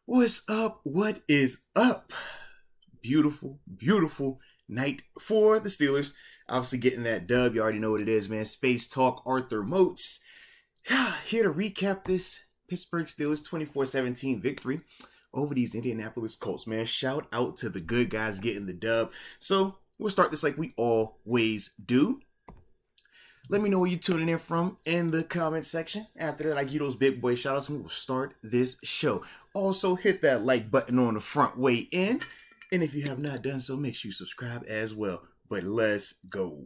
What's up? What is up? Beautiful, beautiful night for the Steelers. Obviously getting that dub. You already know what it is, man. Space Talk, Arthur Moats. Here to recap this Pittsburgh Steelers 24-17 victory over these Indianapolis Colts, man. Shout out to the good guys getting the dub. So we'll start this like we always do. Let me know where you're tuning in from in the comment section. After that, I give you those big boy shout outs and we'll start this show. Also, hit that like button on the front way in. And if you have not done so, make sure you subscribe as well. But let's go.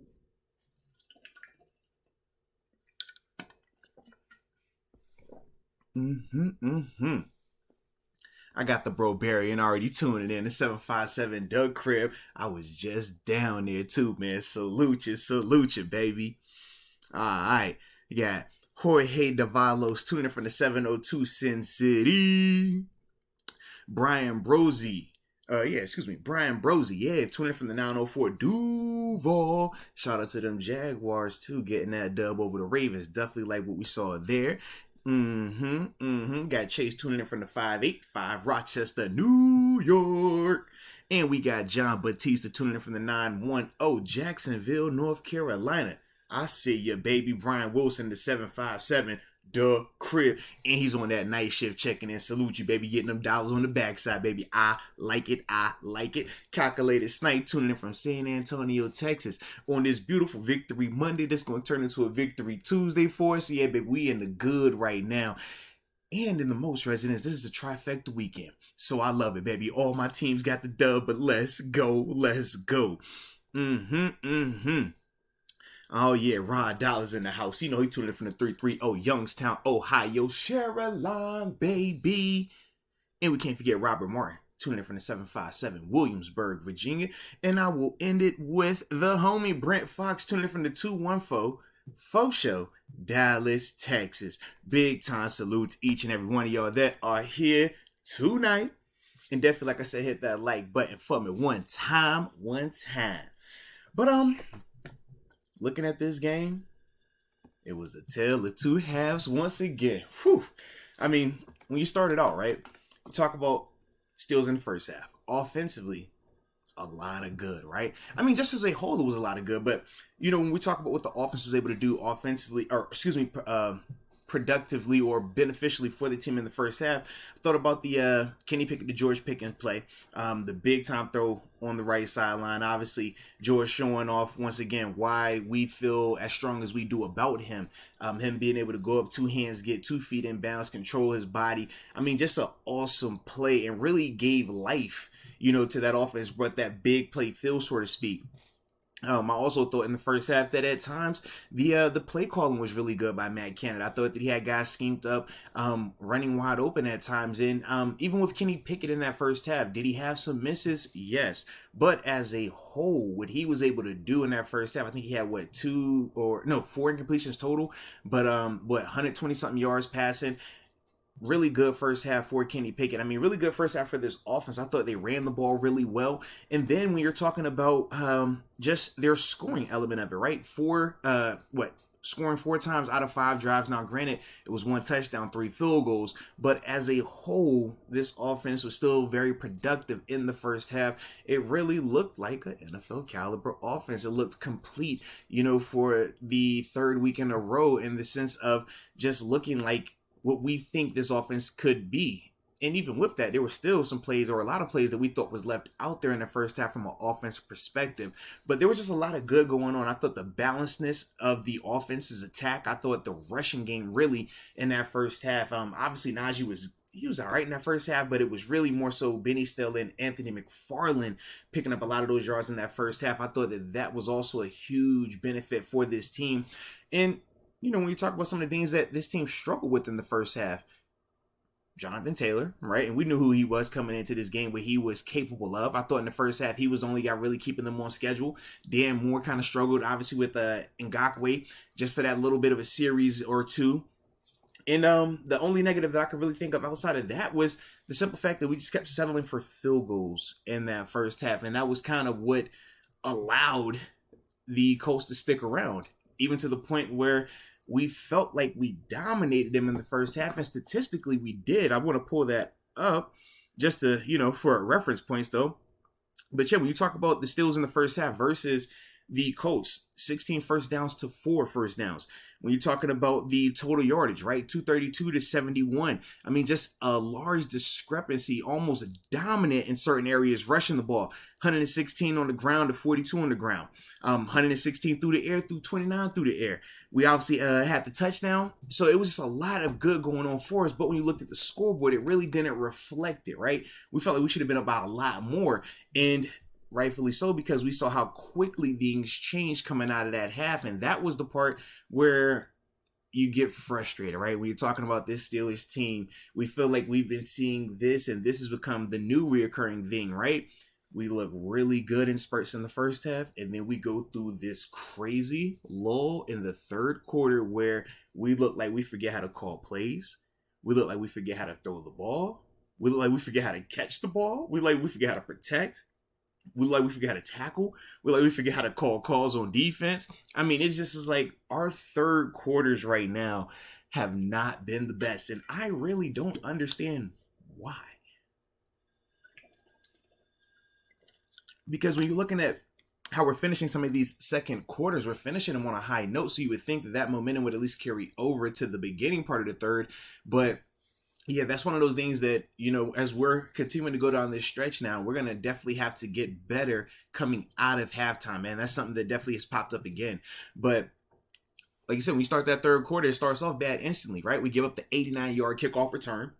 I got the bro Barry and already tuning in. The 757 Doug Crib. I was just down there too, man. Salute you, baby. All right, you got Jorge Davalos tuning in from the 702 Sin City. Brian Brosey, tuning in from the 904 Duval. Shout out to them Jaguars too, getting that dub over the Ravens. Definitely like what we saw there. Got Chase tuning in from the 585 Rochester, New York. And we got John Batista tuning in from the 910 Jacksonville, North Carolina. I see ya, baby. Brian Wilson, the 757, the crib. And he's on that night shift checking in. Salute you, baby. Getting them dollars on the backside, baby. I like it. Calculated Snipe tuning in from San Antonio, Texas. On this beautiful Victory Monday that's going to turn into a Victory Tuesday for us. Yeah, baby. We in the good right now. And in the most residents, this is a trifecta weekend. So I love it, baby. All my teams got the dub, but let's go. Oh, yeah, Rod Dollar's in the house. You know, he tuned in from the 330 Youngstown, Ohio. Sharon, baby. And we can't forget Robert Martin, tuning in from the 757 Williamsburg, Virginia. And I will end it with the homie Brent Fox, tuning in from the 214 Faux Show, Dallas, Texas. Big time salute to each and every one of y'all that are here tonight. And definitely, like I said, hit that like button for me one time. But, looking at this game, it was a tale of two halves once again. Whew. I mean, when you started out, right, you talk about Steelers in the first half. Offensively, a lot of good, right? I mean, just as a whole, it was a lot of good. But, you know, when we talk about what the offense was able to do productively or beneficially for the team in the first half, I thought about the Kenny Pickett to George Pickens play, the big time throw on the right sideline. Obviously, George showing off once again why we feel as strong as we do about him. Him being able to go up 2 hands, get 2 feet in bounds, control his body. I mean, just an awesome play and really gave life, you know, to that offense, brought that big play feel, so to speak. I also thought in the first half that at times the play calling was really good by Matt Canada. I thought that he had guys schemed up, running wide open at times. And even with Kenny Pickett in that first half, did he have some misses? Yes. But as a whole, what he was able to do in that first half, I think he had 4 incompletions total, but 120 something yards passing. Really good first half for Kenny Pickett. I mean, really good first half for this offense. I thought they ran the ball really well. And then when you're talking about just their scoring element of it, right? Scoring 4 times out of 5 drives. Now, granted, it was 1 touchdown, 3 field goals. But as a whole, this offense was still very productive in the first half. It really looked like an NFL caliber offense. It looked complete, you know, for the 3rd week in a row in the sense of just looking like what we think this offense could be. And even with that, there were still some plays or a lot of plays that we thought was left out there in the first half from an offensive perspective. But there was just a lot of good going on. I thought the balancedness of the offense's attack, I thought the rushing game really in that first half. Obviously, Najee was all right in that first half, but it was really more so Benny Snell and Anthony McFarland picking up a lot of those yards in that first half. I thought that was also a huge benefit for this team. And you know, when you talk about some of the things that this team struggled with in the first half, Jonathan Taylor, right? And we knew who he was coming into this game, what he was capable of. I thought in the first half, he was the only guy really keeping them on schedule. Dan Moore kind of struggled, obviously, with Ngakoue, just for that little bit of a series or two. And the only negative that I could really think of outside of that was the simple fact that we just kept settling for field goals in that first half. And that was kind of what allowed the Colts to stick around even to the point where we felt like we dominated them in the first half, and statistically we did. I want to pull that up just to, for reference points though. But yeah, when you talk about the Steelers in the first half versus the Colts, 16 first downs to 4 first downs. When you're talking about the total yardage, right? 232 to 71. I mean, just a large discrepancy, almost dominant in certain areas, rushing the ball. 116 on the ground to 42 on the ground. 116 through the air, through 29 through the air. We obviously had the touchdown. So it was just a lot of good going on for us. But when you looked at the scoreboard, it really didn't reflect it, right? We felt like we should have been about a lot more. And rightfully so, because we saw how quickly things changed coming out of that half. And that was the part where you get frustrated, right? When you're talking about this Steelers team, we feel like we've been seeing this, and this has become the new reoccurring thing, right? We look really good in spurts in the first half, and then we go through this crazy lull in the third quarter where we look like we forget how to call plays. We look like we forget how to throw the ball. We look like we forget how to catch the ball. We forget how to protect. We forget how to tackle. We forget how to call calls on defense. I mean, it's just like our third quarters right now have not been the best. And I really don't understand why. Because when you're looking at how we're finishing some of these second quarters, we're finishing them on a high note. So you would think that momentum would at least carry over to the beginning part of the third. But yeah, that's one of those things that, as we're continuing to go down this stretch now, we're going to definitely have to get better coming out of halftime, man. That's something that definitely has popped up again. But like you said, when you start that third quarter, it starts off bad instantly, right? We give up the 89-yard kickoff return.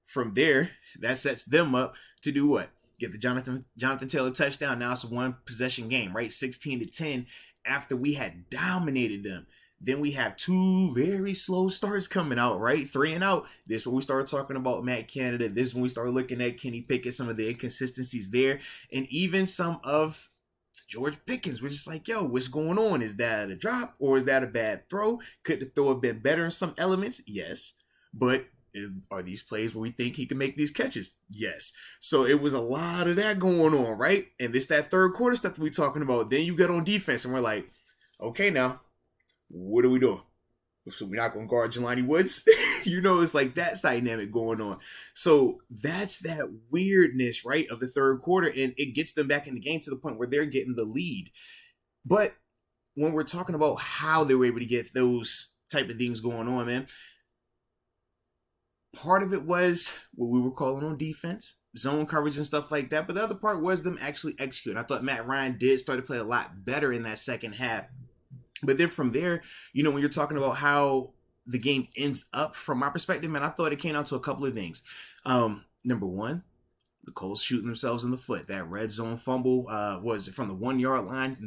From there, that sets them up to do what? Get the Jonathan Taylor touchdown. Now it's a one possession game, right? 16-10 after we had dominated them. Then we have two very slow starts coming out, right? 3 and out. This is when we started talking about Matt Canada. This is when we started looking at Kenny Pickett, some of the inconsistencies there, and even some of George Pickens. We're just like, yo, what's going on? Is that a drop or is that a bad throw? Could the throw have been better in some elements? Yes. But are these plays where we think he can make these catches? Yes. So it was a lot of that going on, right? And this, that third quarter stuff that we're talking about. Then you get on defense and we're like, okay, now, what are we doing? So we're not going to guard Jelani Woods? It's like that's dynamic going on. So that's that weirdness, right, of the third quarter. And it gets them back in the game to the point where they're getting the lead. But when we're talking about how they were able to get those type of things going on, man, part of it was what we were calling on defense, zone coverage and stuff like that. But the other part was them actually executing. I thought Matt Ryan did start to play a lot better in that second half. But then from there, when you're talking about how the game ends up, from my perspective, man, I thought it came down to a couple of things. Number one, the Colts shooting themselves in the foot. That red zone fumble was from the 1 yard line.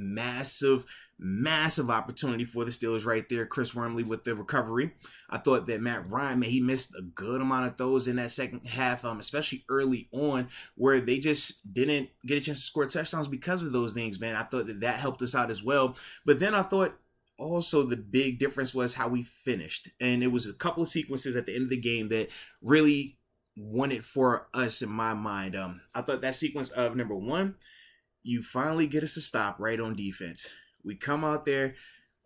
Massive opportunity for the Steelers right there. Chris Wormley with the recovery. I thought that Matt Ryan, man, he missed a good amount of throws in that second half, especially early on, where they just didn't get a chance to score touchdowns because of those things, man. I thought that helped us out as well. But then I thought also the big difference was how we finished. And it was a couple of sequences at the end of the game that really won it for us in my mind. I thought that sequence of, number one, you finally get us a stop right on defense. We come out there,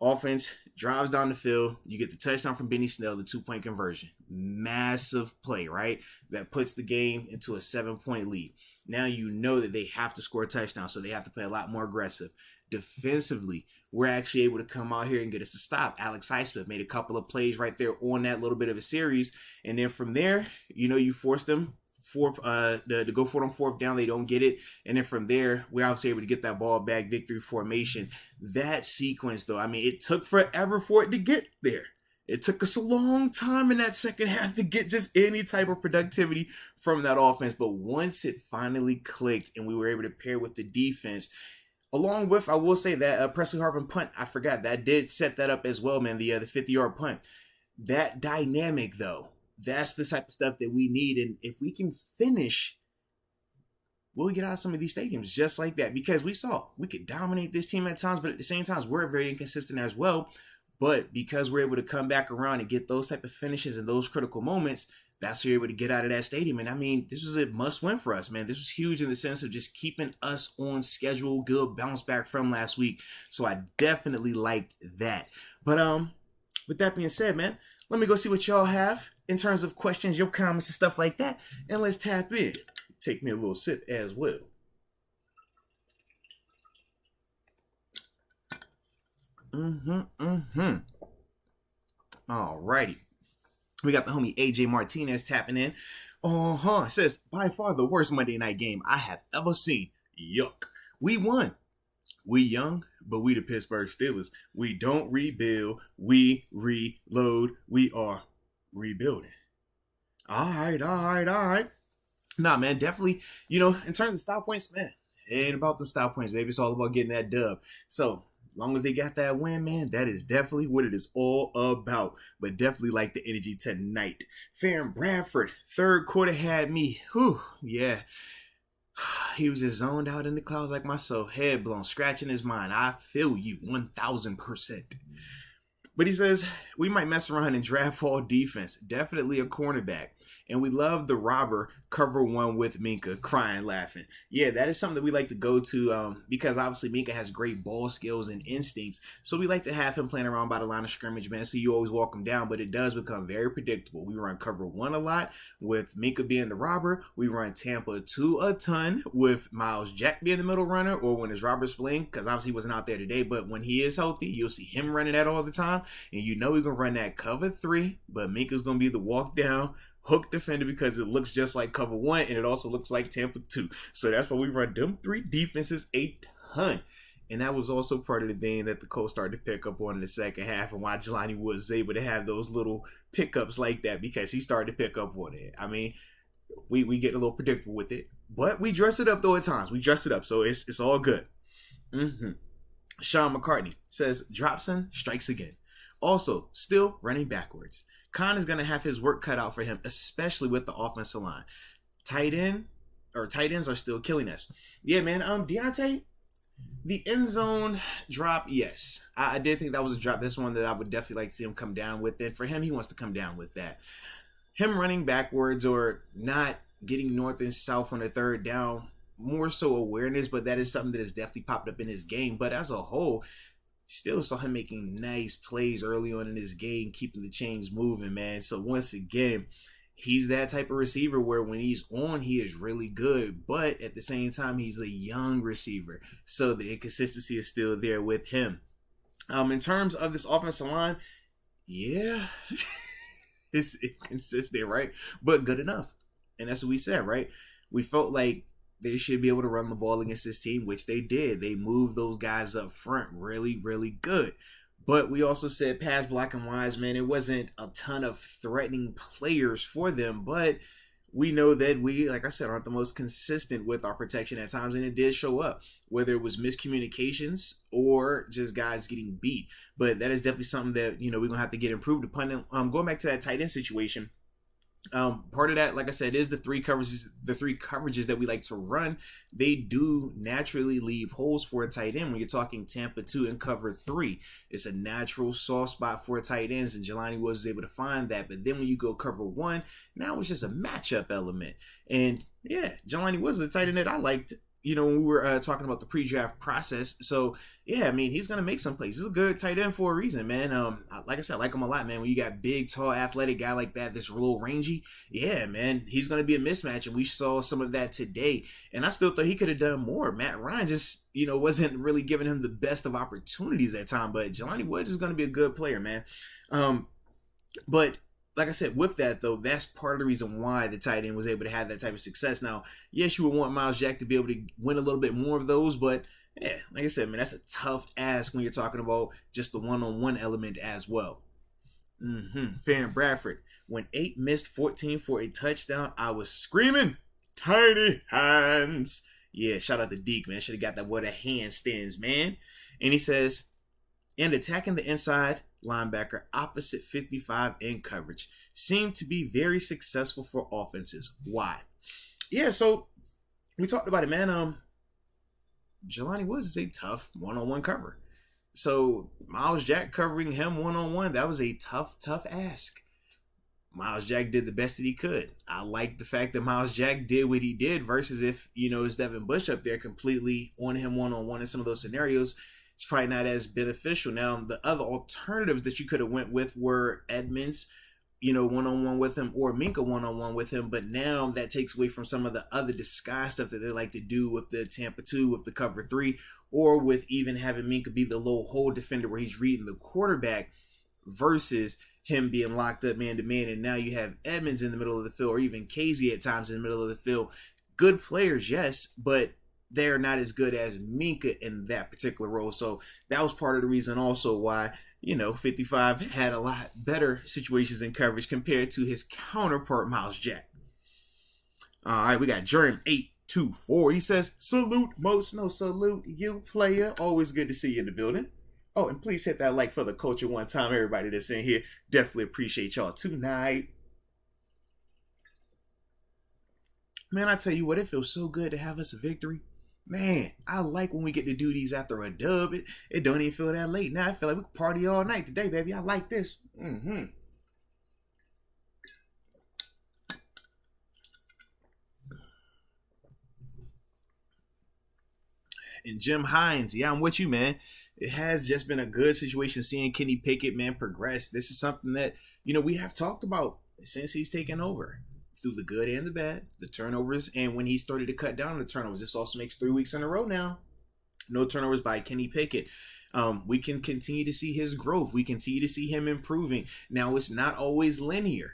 offense drives down the field. You get the touchdown from Benny Snell, the 2-point conversion. Massive play, right? That puts the game into a 7-point lead. Now you know that they have to score a touchdown, so they have to play a lot more aggressive. Defensively, we're actually able to come out here and get us a stop. Alex Highsmith made a couple of plays right there on that little bit of a series. And then from there, you force them to go for it on fourth down. They don't get it. And then from there, we're obviously able to get that ball back, victory formation. That sequence, though, I mean, it took forever for it to get there. It took us a long time in that second half to get just any type of productivity from that offense. But once it finally clicked and we were able to pair with the defense, along with, I will say that Presley Harvin punt, I forgot, that did set that up as well, man, the 50-yard punt. That dynamic, though, that's the type of stuff that we need. And if we can finish, we'll get out of some of these stadiums just like that. Because we saw we could dominate this team at times, but at the same time, we're very inconsistent as well. But because we're able to come back around and get those type of finishes and those critical moments, that's what you're able to get out of that stadium. And I mean, this was a must win for us, man. This was huge in the sense of just keeping us on schedule. Good bounce back from last week. So I definitely liked that. But with that being said, man, let me go see what y'all have in terms of questions, your comments, and stuff like that. And let's tap in. Take me a little sip as well. Alrighty. We got the homie AJ Martinez tapping in. It says, by far the worst Monday night game I have ever seen. Yuck. We won. We young, but we the Pittsburgh Steelers. We don't rebuild. We reload. We are rebuilding. All right. Nah, man, definitely, in terms of style points, man, it ain't about them style points, baby. It's all about getting that dub. So, as long as they got that win, man, that is definitely what it is all about. But definitely like the energy tonight. Farron Bradford, third quarter had me. Whew, yeah. He was just zoned out in the clouds like myself. Head blown, scratching his mind. I feel you 1,000%. But he says, we might mess around and draft all defense. Definitely a cornerback. And we love the robber cover one with Minka, crying, laughing. Yeah, that is something that we like to go to because obviously Minka has great ball skills and instincts. So we like to have him playing around by the line of scrimmage, man. So you always walk him down, but it does become very predictable. We run cover one a lot with Minka being the robber. We run Tampa 2 a ton with Miles Jack being the middle runner, or when it's Robert Spling, because obviously he wasn't out there today. But when he is healthy, you'll see him running that all the time. And we're going to run that cover 3, but Minka's going to be the walk down hook defender because it looks just like cover 1 and it also looks like Tampa 2. So that's why we run them 3 defenses a ton. And that was also part of the thing that the Colts started to pick up on in the second half, and why Jelani was able to have those little pickups like that, because he started to pick up on it. I mean, we get a little predictable with it, but we dress it up though at times. We dress it up, so it's all good. Sean McCartney says, Dropson strikes again. Also, still running backwards. Khan is going to have his work cut out for him, especially with the offensive line. Tight ends are still killing us. Yeah, man. Deontay, the end zone drop, yes. I did think that was a drop. That's one that I would definitely like to see him come down with. And for him, he wants to come down with that. Him running backwards or not getting north and south on the third down, more so awareness, but that is something that has definitely popped up in his game. But as a whole, still saw him making nice plays early on in his game, keeping the chains moving, man. So once again, he's that type of receiver where when he's on, he is really good. But at the same time, he's a young receiver. So the inconsistency is still there with him. In terms of this offensive line, yeah, it's inconsistent, right? But good enough. And that's what we said, right? We felt like they should be able to run the ball against this team, which they did. They moved those guys up front really, really good. But we also said pass blocking wise, man, it wasn't a ton of threatening players for them. But we know that we, like I said, aren't the most consistent with our protection at times. And it did show up, whether it was miscommunications or just guys getting beat. But that is definitely something that, we're going to have to get improved upon. Going back to that tight end situation, part of that, like I said, is the three coverages that we like to run. They do naturally leave holes for a tight end when you're talking Tampa 2 and cover 3. It's a natural soft spot for tight ends, and Jelani was able to find that. But then when you go cover 1, now it's just a matchup element. And yeah, Jelani was a tight end that I liked, when we were talking about the pre-draft process. So yeah, I mean, he's going to make some plays. He's a good tight end for a reason, man. Like I said, I like him a lot, man. When you got big, tall, athletic guy like that, that's a little rangy, yeah, man, he's going to be a mismatch. And we saw some of that today. And I still thought he could have done more. Matt Ryan just, wasn't really giving him the best of opportunities at time. But Jelani Woods is going to be a good player, man. But like I said, with that, though, that's part of the reason why the tight end was able to have that type of success. Now, yes, you would want Miles Jack to be able to win a little bit more of those, but yeah, like I said, man, that's a tough ask when you're talking about just the one-on-one element as well. Farron Bradford, when 8 missed 14 for a touchdown, I was screaming, tiny hands. Yeah, shout out to Deke, man. Should have got that where the handstands, man. And he says, and attacking the inside linebacker opposite 55 in coverage seemed to be very successful for offenses. Why? Yeah, so we talked about it, man. Jelani Woods is a tough one-on-one cover. So Miles Jack covering him one-on-one, that was a tough ask. Miles Jack did the best that he could. I like the fact that Miles Jack did what he did versus if, it's Devin Bush up there completely on him one-on-one in some of those scenarios. It's probably not as beneficial. Now, the other alternatives that you could have went with were Edmonds, one-on-one with him, or Minka one-on-one with him. But now that takes away from some of the other disguise stuff that they like to do with the Tampa 2, with the cover 3, or with even having Minka be the low hole defender where he's reading the quarterback versus him being locked up man-to-man. And now you have Edmonds in the middle of the field, or even Casey at times in the middle of the field. Good players, yes, but they're not as good as Minka in that particular role. So that was part of the reason also why 55 had a lot better situations in coverage compared to his counterpart, Miles Jack. All right, we got Jerm824. He says, salute, Moats. No, salute you, player. Always good to see you in the building. Oh, and please hit that like for the culture one time, everybody that's in here. Definitely appreciate y'all tonight. Man, I tell you what, it feels so good to have us a victory. Man, I like when we get to do these after a dub. It don't even feel that late. Now I feel like we can party all night today, baby. I like this. And Jim Hines, yeah, I'm with you, man. It has just been a good situation seeing Kenny Pickett, man, progress. This is something that, we have talked about since he's taken over. Through the good and the bad, the turnovers, and when he started to cut down on the turnovers. This also makes 3 weeks in a row now. No turnovers by Kenny Pickett. We can continue to see his growth. We continue to see him improving. Now, it's not always linear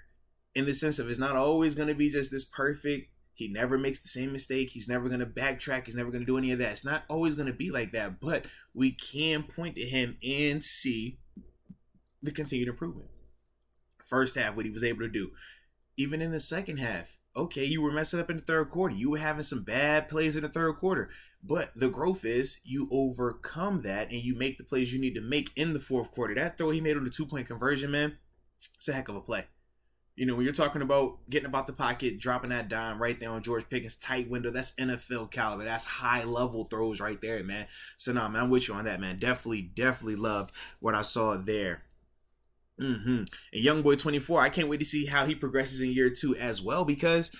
in the sense of it's not always going to be just this perfect. He never makes the same mistake. He's never going to backtrack. He's never going to do any of that. It's not always going to be like that, but we can point to him and see the continued improvement. First half, what he was able to do. Even in the second half, okay, you were messing up in the third quarter. You were having some bad plays in the third quarter. But the growth is you overcome that and you make the plays you need to make in the fourth quarter. That throw he made on the 2-point conversion, man, it's a heck of a play. When you're talking about getting about the pocket, dropping that dime right there on George Pickens' tight window, that's NFL caliber. That's high-level throws right there, man. So, no, man, I'm with you on that, man. Definitely loved what I saw there. And Youngboy 24, I can't wait to see how he progresses in year 2 as well, because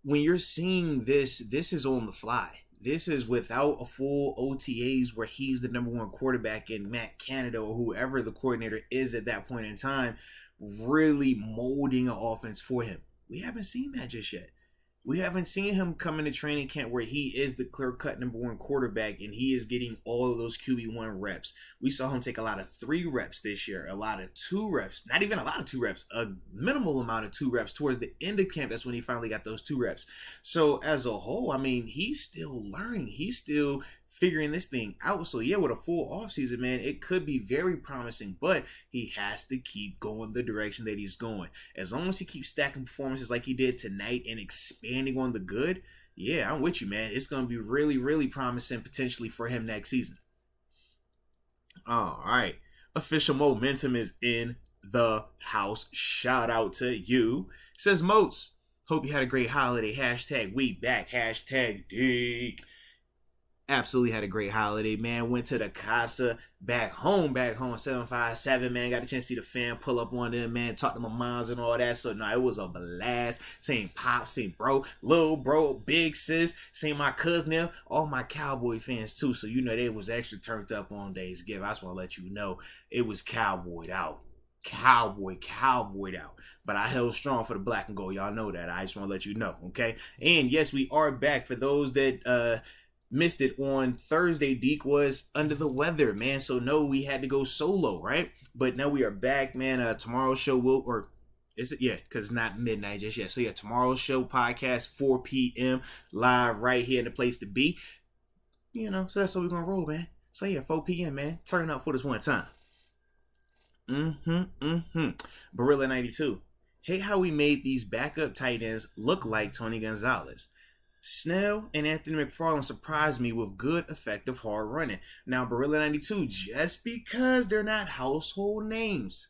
when you're seeing this is on the fly. This is without a full OTAs where he's the number 1 quarterback and Matt Canada or whoever the coordinator is at that point in time really molding an offense for him. We haven't seen that just yet. We haven't seen him come into training camp where he is the clear-cut number 1 quarterback and he is getting all of those QB1 reps. We saw him take a lot of 3 reps this year, a lot of 2 reps, not even a lot of 2 reps, a minimal amount of 2 reps towards the end of camp. That's when he finally got those 2 reps. So as a whole, I mean, he's still learning. He's still figuring this thing out. So yeah, with a full offseason, man, it could be very promising, but he has to keep going the direction that he's going. As long as he keeps stacking performances like he did tonight and expanding on the good, yeah, I'm with you, man. It's going to be really promising potentially for him next season. All right. Official momentum is in the house. Shout out to you. Says Moats. Hope you had a great holiday. Hashtag we back. Hashtag dig. Absolutely had a great holiday, man. Went to the Casa back home, 757, man. Got a chance to see the fam pull up on them, man. Talk to my moms and all that. So, no, it was a blast. Seen Pop, seen bro, little bro, big sis. Seen my cousin there. All my Cowboy fans, too. So, they was extra turned up on Thanksgiving. I just want to let you know it was cowboyed out. Cowboyed out. But I held strong for the black and gold. Y'all know that. I just want to let you know, okay? And, yes, we are back. For those that, missed it on Thursday, Deke was under the weather, man. So no, we had to go solo, right? But now we are back, man. Tomorrow's show or is it? Yeah, because it's not midnight just yet. So yeah, tomorrow's show podcast 4 p.m. live right here in the place to be. So that's how we're gonna roll, man. So yeah, 4 p.m. man. Turn up for this one time. Barilla 92. Hate how we made these backup tight ends look like Tony Gonzalez. Snell and Anthony McFarland surprised me with good, effective, hard running. Now, Barilla 92, just because they're not household names,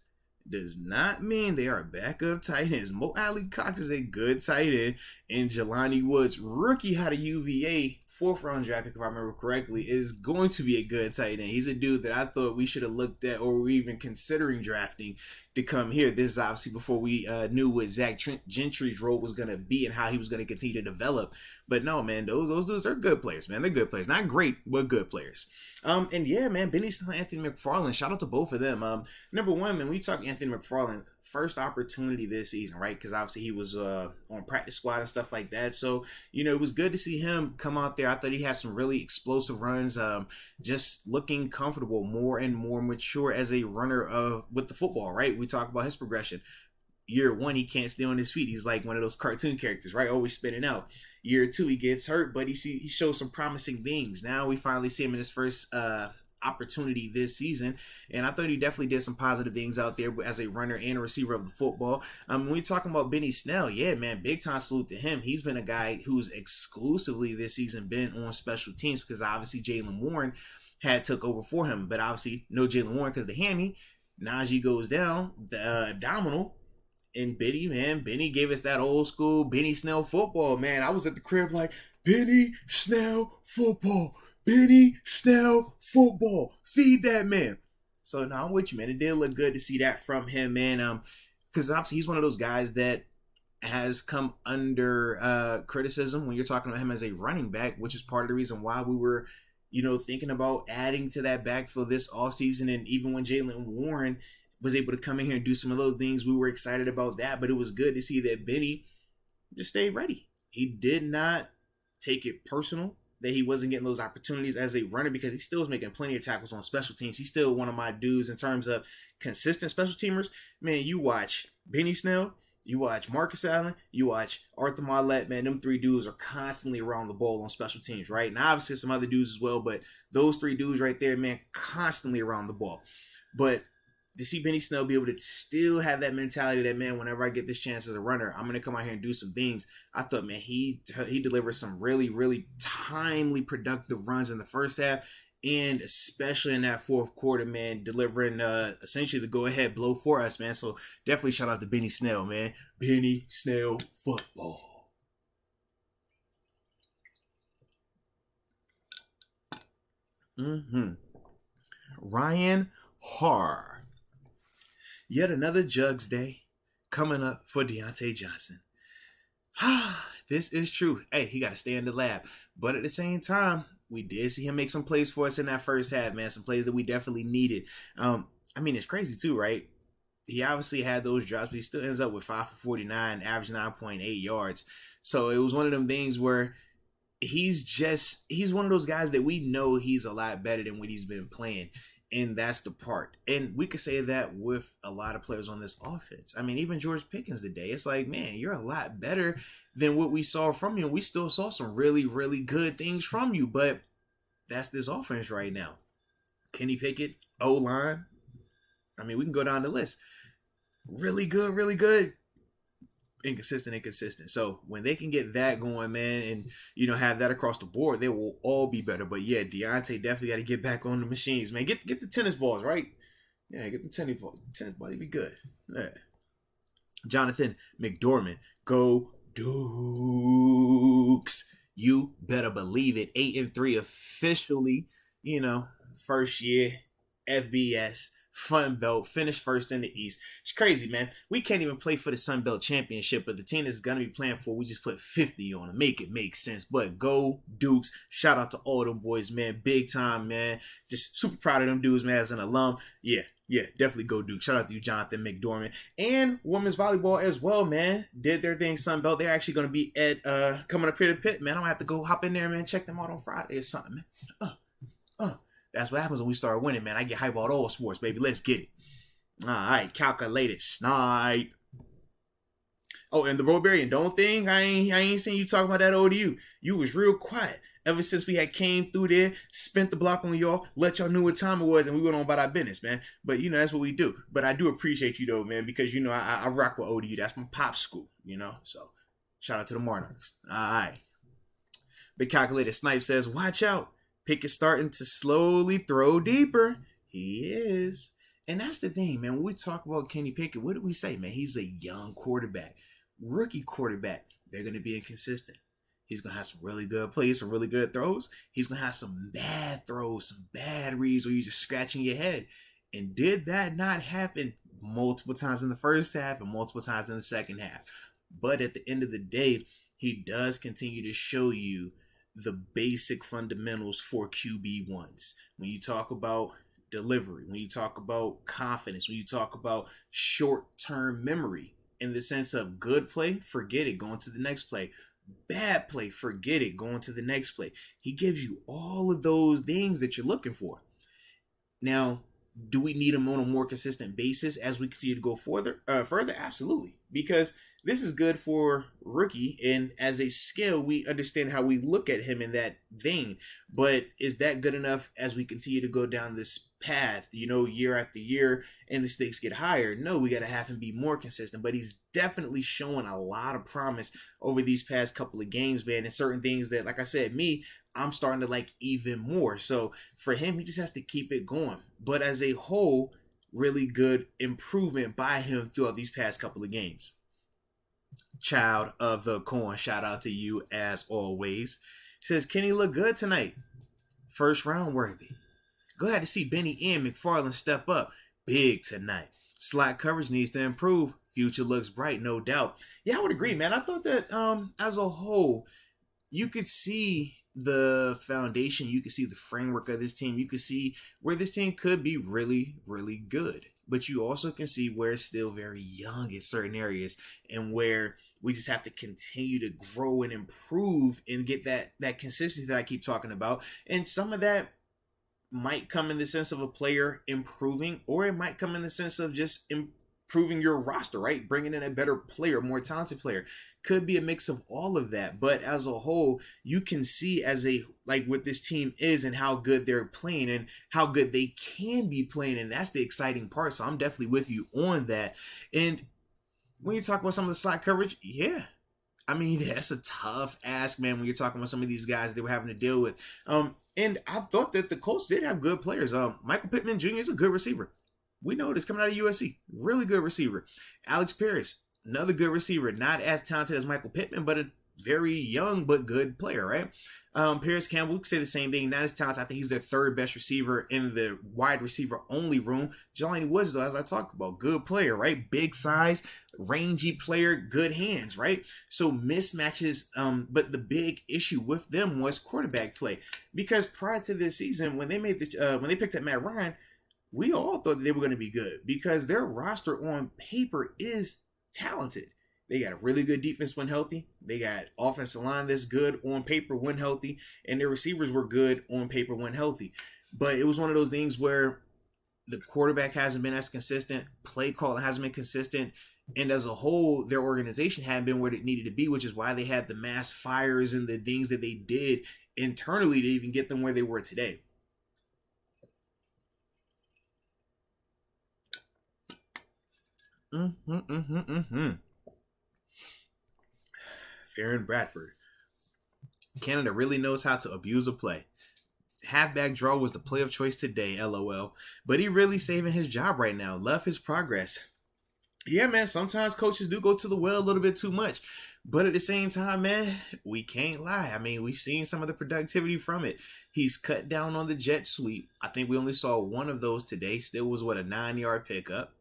does not mean they are backup tight ends. Mo Alley Cox is a good tight end, and Jelani Woods, rookie out of UVA, 4th-round draft pick if I remember correctly, is going to be a good tight end. He's a dude that I thought we should have looked at or were even considering drafting to come here. This is obviously before we knew what Zach Gentry's role was going to be and how he was going to continue to develop. But no, man, those dudes are good players, man. They're good players. Not great, but good players. And yeah, man, Benny Snell, Anthony McFarland, shout out to both of them. Number one, man, we talk Anthony McFarland, first opportunity this season, right? Because obviously he was on practice squad and stuff like that. So, it was good to see him come out there. I thought he had some really explosive runs, just looking comfortable, more and more mature as a runner with the football, right? We talk about his progression. Year 1, he can't stay on his feet. He's like one of those cartoon characters, right? Always spinning out. Year 2, he gets hurt, but he shows some promising things. Now we finally see him in his first opportunity this season, and I thought he definitely did some positive things out there as a runner and a receiver of the football. When we're talking about Benny Snell, yeah, man, big time salute to him. He's been a guy who's exclusively this season been on special teams because obviously Jaylen Warren had took over for him, but obviously no Jaylen Warren because the hammy. Najee goes down, the abdominal. And Benny gave us that old school Benny Snell football, man. I was at the crib like, Benny Snell football. Benny Snell football. Feed that man. So now I'm with you, man. It did look good to see that from him, man. Because obviously he's one of those guys that has come under criticism when you're talking about him as a running back, which is part of the reason why we were, thinking about adding to that backfield this offseason. And even when Jaylen Warren was able to come in here and do some of those things, we were excited about that. But it was good to see that Benny just stayed ready. He did not take it personal that he wasn't getting those opportunities as a runner because he still was making plenty of tackles on special teams. He's still one of my dudes in terms of consistent special teamers. Man, you watch Benny Snell, you watch Marcus Allen, you watch Arthur Marlette, man, them 3 dudes are constantly around the ball on special teams, right? And obviously some other dudes as well, but those 3 dudes right there, man, constantly around the ball. But to see Benny Snell be able to still have that mentality that, man, whenever I get this chance as a runner, I'm going to come out here and do some things. I thought, man, he delivered some really, really timely, productive runs in the first half, and especially in that fourth quarter, man, delivering essentially the go-ahead blow for us, man. So definitely shout out to Benny Snell, man. Benny Snell football. Ryan Harr. Yet another Jugs Day coming up for Deontay Johnson. This is true. Hey, he got to stay in the lab. But at the same time, we did see him make some plays for us in that first half, man. Some plays that we definitely needed. It's crazy too, right? He obviously had those drops, but he still ends up with 5 for 49, average 9.8 yards. So it was one of them things where he's one of those guys that we know he's a lot better than what he's been playing. And that's the part. And we could say that with a lot of players on this offense. Even George Pickens today, it's like, man, you're a lot better than what we saw from you. And we still saw some really, really good things from you. But that's this offense right now. Kenny Pickett, O-line. We can go down the list. Really good, really good. Inconsistent. So when they can get that going, man, and have that across the board, they will all be better. But yeah, Deontay definitely got to get back on the machines, man. Get the tennis balls, right? Yeah, get the tennis balls. Tennis balls, be good. Yeah. Jonathan McDormand, go Dukes. You better believe it. 8-3 officially. First year FBS. Sun Belt, finished first in the East. It's crazy, man. We can't even play for the Sun Belt Championship, but the team that's going to be playing for, we just put 50 on them. Make it make sense. But go Dukes. Shout out to all them boys, man. Big time, man. Just super proud of them dudes, man, as an alum. Yeah, definitely go Dukes. Shout out to you, Jonathan McDormand. And women's volleyball as well, man. Did their thing, Sun Belt. They're actually going to be at coming up here to Pitt, man. I'm going to have to go hop in there, man. Check them out on Friday or something, man. That's what happens when we start winning, man. I get hype about all sports, baby. Let's get it. All right, calculated snipe. Oh, and the Robarian Don't thing, I ain't seen you talk about that ODU. You was real quiet ever since we had came through there, spent the block on y'all, let y'all know what time it was, and we went on about our business, man. But, that's what we do. But I do appreciate you, though, man, because, I rock with ODU. That's my pop school, So, shout out to the Monarchs. All right. Big calculated snipe says, watch out. Pick is starting to slowly throw deeper. He is. And that's the thing, man. When we talk about Kenny Pickett, what do we say, man? He's a young quarterback, rookie quarterback. They're going to be inconsistent. He's going to have some really good plays, some really good throws. He's going to have some bad throws, some bad reads where you're just scratching your head. And did that not happen multiple times in the first half and multiple times in the second half? But at the end of the day, he does continue to show you the basic fundamentals for QB1s. When you talk about delivery, when you talk about confidence, when you talk about short-term memory, in the sense of good play, forget it, going to the next play. Bad play, forget it, going to the next play. He gives you all of those things that you're looking for. Now, do we need him on a more consistent basis as we continue to go further? Absolutely, because this is good for rookie, and as a skill, we understand how we look at him in that vein. But is that good enough as we continue to go down this path, year after year, and the stakes get higher? No, we got to have him be more consistent. But he's definitely showing a lot of promise over these past couple of games, man, and certain things that, like I said, I'm starting to like even more. So for him, he just has to keep it going. But as a whole, really good improvement by him throughout these past couple of games. Child of the Corn, shout out to you as always. He says, Kenny look good tonight. First round worthy. Glad to see Benny and McFarland step up big tonight. Slot coverage needs to improve. Future looks bright, no doubt. Yeah, I would agree, man. I thought that as a whole, you could see the foundation, you could see the framework of this team. You could see where this team could be really, really good. But you also can see where it's still very young in certain areas and where we just have to continue to grow and improve and get that consistency that I keep talking about. And some of that might come in the sense of a player improving, or it might come in the sense of just improving your roster, right? Bringing in a better player, more talented player. Could be a mix of all of that. But as a whole, you can see what this team is and how good they're playing and how good they can be playing. And that's the exciting part. So I'm definitely with you on that. And when you talk about some of the slot coverage, yeah. I mean, that's a tough ask, man, when you're talking about some of these guys they were having to deal with. And I thought that the Colts did have good players. Michael Pittman Jr. is a good receiver. We know this coming out of USC. Really good receiver. Alex Paris, another good receiver. Not as talented as Michael Pittman, but a very young but good player, right? Paris Campbell, we could say the same thing. Not as talented. I think he's their third best receiver in the wide receiver only room. Jelani Woods, though, as I talked about, good player, right? Big size, rangy player, good hands, right? So mismatches, but the big issue with them was quarterback play. Because prior to this season, when they picked up Matt Ryan, we all thought they were going to be good because their roster on paper is talented. They got a really good defense when healthy. They got offensive line that's good on paper when healthy. And their receivers were good on paper when healthy. But it was one of those things where the quarterback hasn't been as consistent. Play call hasn't been consistent. And as a whole, their organization hadn't been where it needed to be, which is why they had the mass fires and the things that they did internally to even get them where they were today. Farron Bradford. Canada really knows how to abuse a play. Halfback draw was the play of choice today, LOL. But he really saving his job right now. Love his progress. Yeah, man, sometimes coaches do go to the well a little bit too much. But at the same time, man, we can't lie. I mean, we've seen some of the productivity from it. He's cut down on the jet sweep. I think we only saw one of those today. Still was, a 9-yard pickup.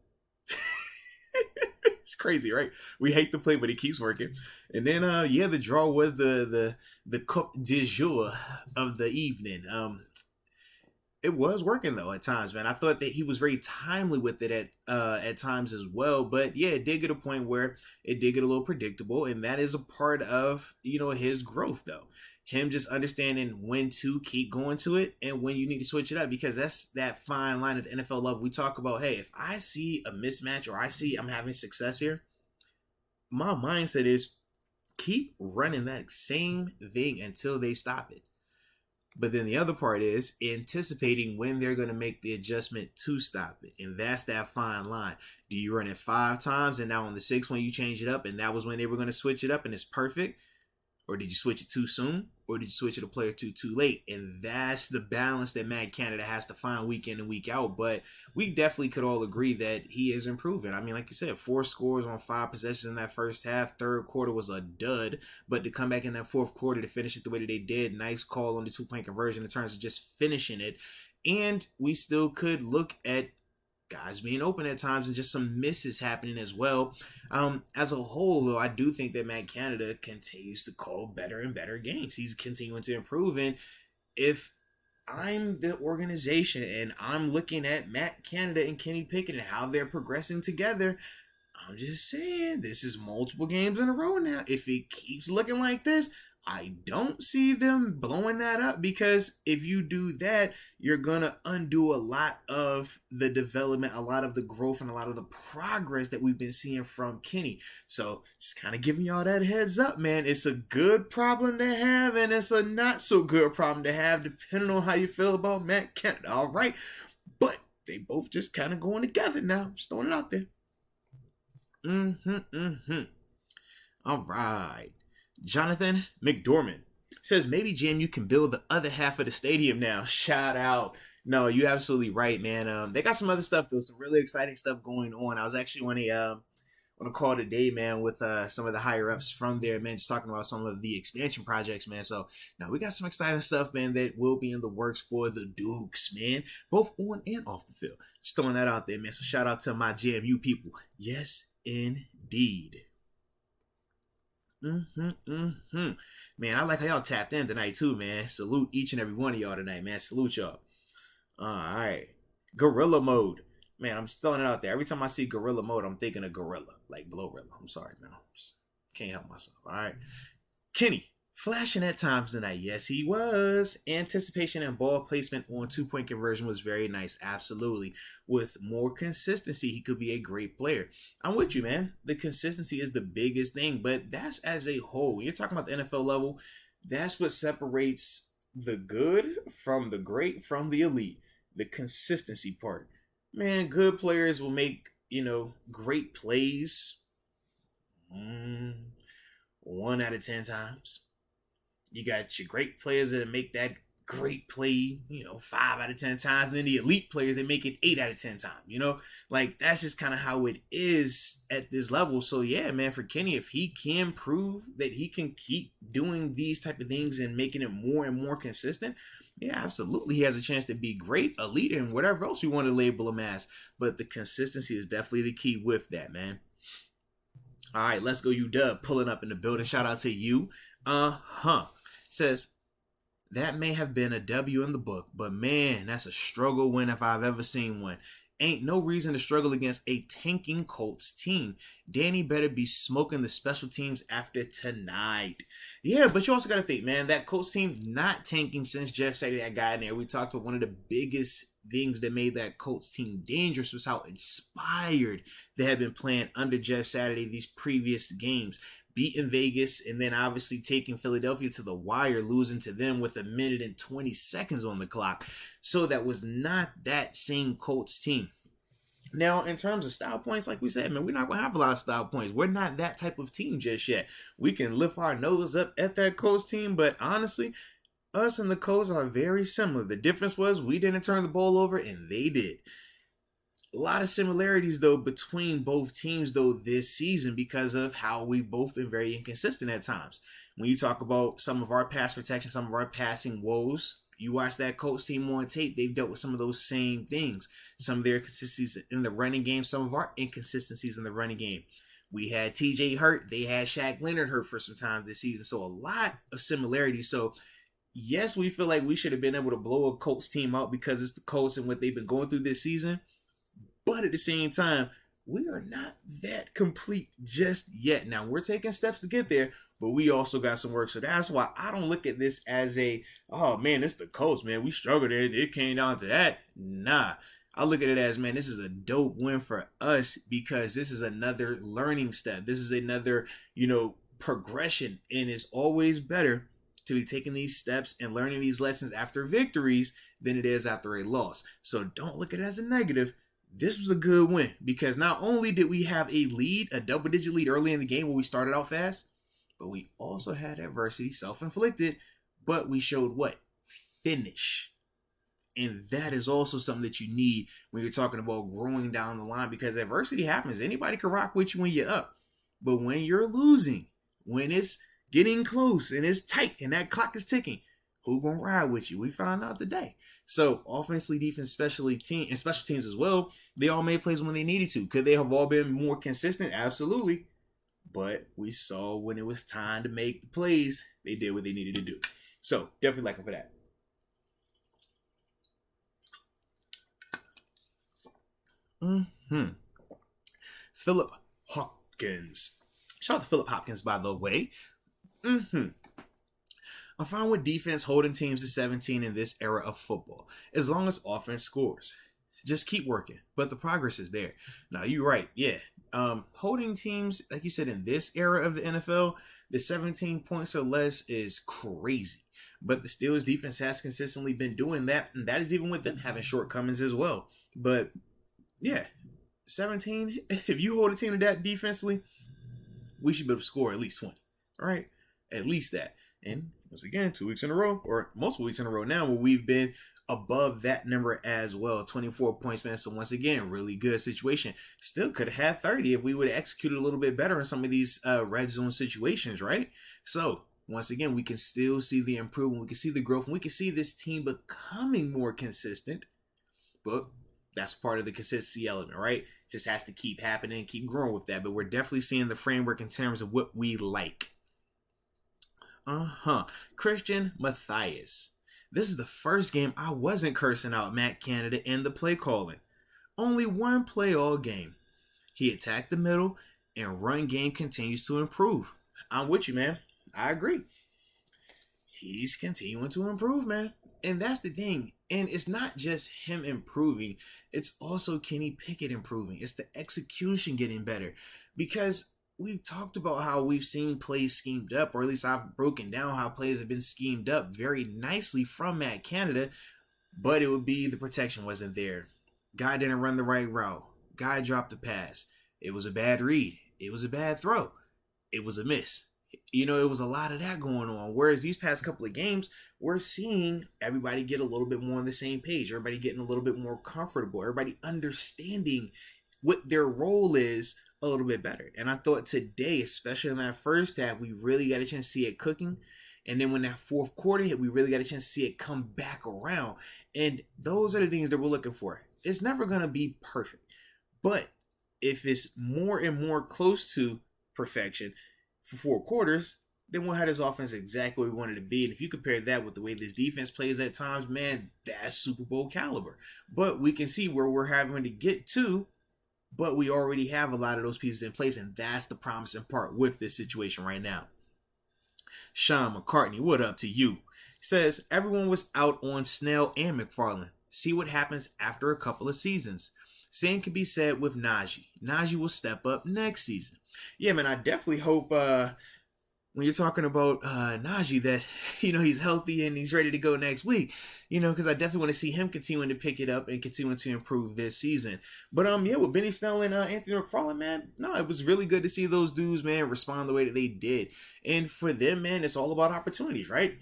It's crazy, right? We hate the play, but it keeps working. And then, the draw was the coup du jour of the evening. It was working though at times, man. I thought that he was very timely with it at times as well. But yeah, it did get a point where it did get a little predictable, and that is a part of his growth though. Him just understanding when to keep going to it and when you need to switch it up, because that's that fine line at the NFL level. We talk about, hey, if I see a mismatch or I see I'm having success here, my mindset is keep running that same thing until they stop it. But then the other part is anticipating when they're going to make the adjustment to stop it. And that's that fine line. Do you run it 5 times and now on the 6th one you change it up and that was when they were going to switch it up and it's perfect? Or did you switch it too soon? Or did you switch it a play or two too late? And that's the balance that Matt Canada has to find week in and week out. But we definitely could all agree that he is improving. I mean, like you said, 4 scores on 5 possessions in that first half. Third quarter was a dud. But to come back in that fourth quarter to finish it the way that they did, nice call on the 2-point conversion in terms of just finishing it. And we still could look at guys being open at times and just some misses happening as well. As a whole, though, I do think that Matt Canada continues to call better and better games. He's continuing to improve. And if I'm the organization and I'm looking at Matt Canada and Kenny Pickett and how they're progressing together, I'm just saying this is multiple games in a row now. If it keeps looking like this, I don't see them blowing that up, because if you do that, you're going to undo a lot of the development, a lot of the growth, and a lot of the progress that we've been seeing from Kenny. So just kind of giving y'all that heads up, man. It's a good problem to have, and it's a not so good problem to have, depending on how you feel about Matt Canada. All right. But they both just kind of going together now. Just throwing it out there. All right. Jonathan McDormand says, maybe, Jim, you can build the other half of the stadium now. Shout out. No, you're absolutely right, man. They got some other stuff, though, some really exciting stuff going on. I was actually on a call today, man, with some of the higher ups from there, man, just talking about some of the expansion projects, man. So now we got some exciting stuff, man, that will be in the works for the Dukes, man, both on and off the field. Just throwing that out there, man. So shout out to my JMU people. Yes, indeed. Man, I like how y'all tapped in tonight too, man. Salute each and every one of y'all tonight, man. Salute y'all. All right. Gorilla mode. Man, I'm just throwing it out there. Every time I see gorilla mode, I'm thinking of gorilla. Like Glorilla. I'm sorry, man. Just can't help myself. All right. Kenny. Flashing at times tonight. Yes, he was. Anticipation and ball placement on 2-point conversion was very nice. Absolutely. With more consistency, he could be a great player. I'm with you, man. The consistency is the biggest thing, but that's as a whole. When you're talking about the NFL level, that's what separates the good from the great from the elite. The consistency part. Man, good players will make, great plays 1 out of 10 times. You got your great players that make that great play, 5 out of 10 times. And then the elite players, they make it 8 out of 10 times, Like, that's just kind of how it is at this level. So, yeah, man, for Kenny, if he can prove that he can keep doing these type of things and making it more and more consistent, yeah, absolutely. He has a chance to be great, elite, and whatever else we want to label him as. But the consistency is definitely the key with that, man. All right, let's go, UW, pulling up in the building. Shout out to you. Says, that may have been a W in the book, but man, that's a struggle win if I've ever seen one. Ain't no reason to struggle against a tanking Colts team. Danny better be smoking the special teams after tonight. Yeah, but you also got to think, man, that Colts team not tanking since Jeff Saturday that guy in there. We talked about one of the biggest things that made that Colts team dangerous was how inspired they had been playing under Jeff Saturday these previous games. Beating Vegas and then obviously taking Philadelphia to the wire, losing to them with 1 minute and 20 seconds on the clock. So that was not that same Colts team. Now, in terms of style points, like we said, man, we're not going to have a lot of style points. We're not that type of team just yet. We can lift our nose up at that Colts team, but honestly, us and the Colts are very similar. The difference was we didn't turn the ball over and they did. A lot of similarities, though, between both teams, though, this season because of how we've both been very inconsistent at times. When you talk about some of our pass protection, some of our passing woes, you watch that Colts team on tape, they've dealt with some of those same things. Some of their consistencies in the running game, some of our inconsistencies in the running game. We had TJ hurt. They had Shaq Leonard hurt for some time this season. So a lot of similarities. So yes, we feel like we should have been able to blow a Colts team out because it's the Colts and what they've been going through this season. But at the same time, we are not that complete just yet. Now, we're taking steps to get there, but we also got some work. So that's why I don't look at this as oh, man, it's the Colts, man. We struggled. It came down to that. Nah. I look at it as, man, this is a dope win for us because this is another learning step. This is another, progression. And it's always better to be taking these steps and learning these lessons after victories than it is after a loss. So don't look at it as a negative. This was a good win because not only did we have a lead, a double-digit lead early in the game when we started out fast, but we also had adversity, self-inflicted, but we showed what? Finish. And that is also something that you need when you're talking about growing down the line, because adversity happens. Anybody can rock with you when you're up. But when you're losing, when it's getting close and it's tight and that clock is ticking, who gonna ride with you? We found out today. So offensively, defense, special teams as well, they all made plays when they needed to. Could they have all been more consistent? Absolutely. But we saw when it was time to make the plays, they did what they needed to do. So definitely like them for that. Philip Hopkins. Shout out to Philip Hopkins, by the way. I'm fine with defense holding teams to 17 in this era of football, as long as offense scores. Just keep working, but the progress is there. Now, you're right. Yeah. Holding teams, like you said, in this era of the NFL, the 17 points or less is crazy. But the Steelers defense has consistently been doing that, and that is even with them having shortcomings as well. But yeah, 17, if you hold a team to that defensively, we should be able to score at least 20. All right? At least that. And once again, 2 weeks in a row, or multiple weeks in a row now, where we've been above that number as well. 24 points, man. So once again, really good situation. Still could have had 30 if we would have executed a little bit better in some of these red zone situations, right? So once again, we can still see the improvement. We can see the growth, and we can see this team becoming more consistent. But that's part of the consistency element, right? It just has to keep happening, keep growing with that. But we're definitely seeing the framework in terms of what we like. Christian Matthias. This is the first game I wasn't cursing out Matt Canada and the play calling. Only one play all game. He attacked the middle, and run game continues to improve. I'm with you, man. I agree. He's continuing to improve, man. And that's the thing. And it's not just him improving. It's also Kenny Pickett improving. It's the execution getting better. Because we've talked about how we've seen plays schemed up, or at least I've broken down how plays have been schemed up very nicely from Matt Canada, but it would be the protection wasn't there. Guy didn't run the right route. Guy dropped the pass. It was a bad read. It was a bad throw. It was a miss. It was a lot of that going on. Whereas these past couple of games, we're seeing everybody get a little bit more on the same page. Everybody getting a little bit more comfortable. Everybody understanding what their role is a little bit better. And I thought today, especially in that first half, we really got a chance to see it cooking. And then when that fourth quarter hit, we really got a chance to see it come back around. And those are the things that we're looking for. It's never going to be perfect. But if it's more and more close to perfection for 4 quarters, then we'll have this offense exactly where we wanted to be. And if you compare that with the way this defense plays at times, man, that's Super Bowl caliber. But we can see where we're having to get to, but we already have a lot of those pieces in place, and that's the promising part with this situation right now. Sean McCartney, what up to you? He says, everyone was out on Snell and McFarland. See what happens after a couple of seasons. Same can be said with Najee. Najee will step up next season. Yeah, man, I definitely hope when you're talking about Najee that, he's healthy and he's ready to go next week, because I definitely want to see him continuing to pick it up and continuing to improve this season. But, with Benny Snell and Anthony McFarland, man, no, it was really good to see those dudes, man, respond the way that they did. And for them, man, it's all about opportunities, right?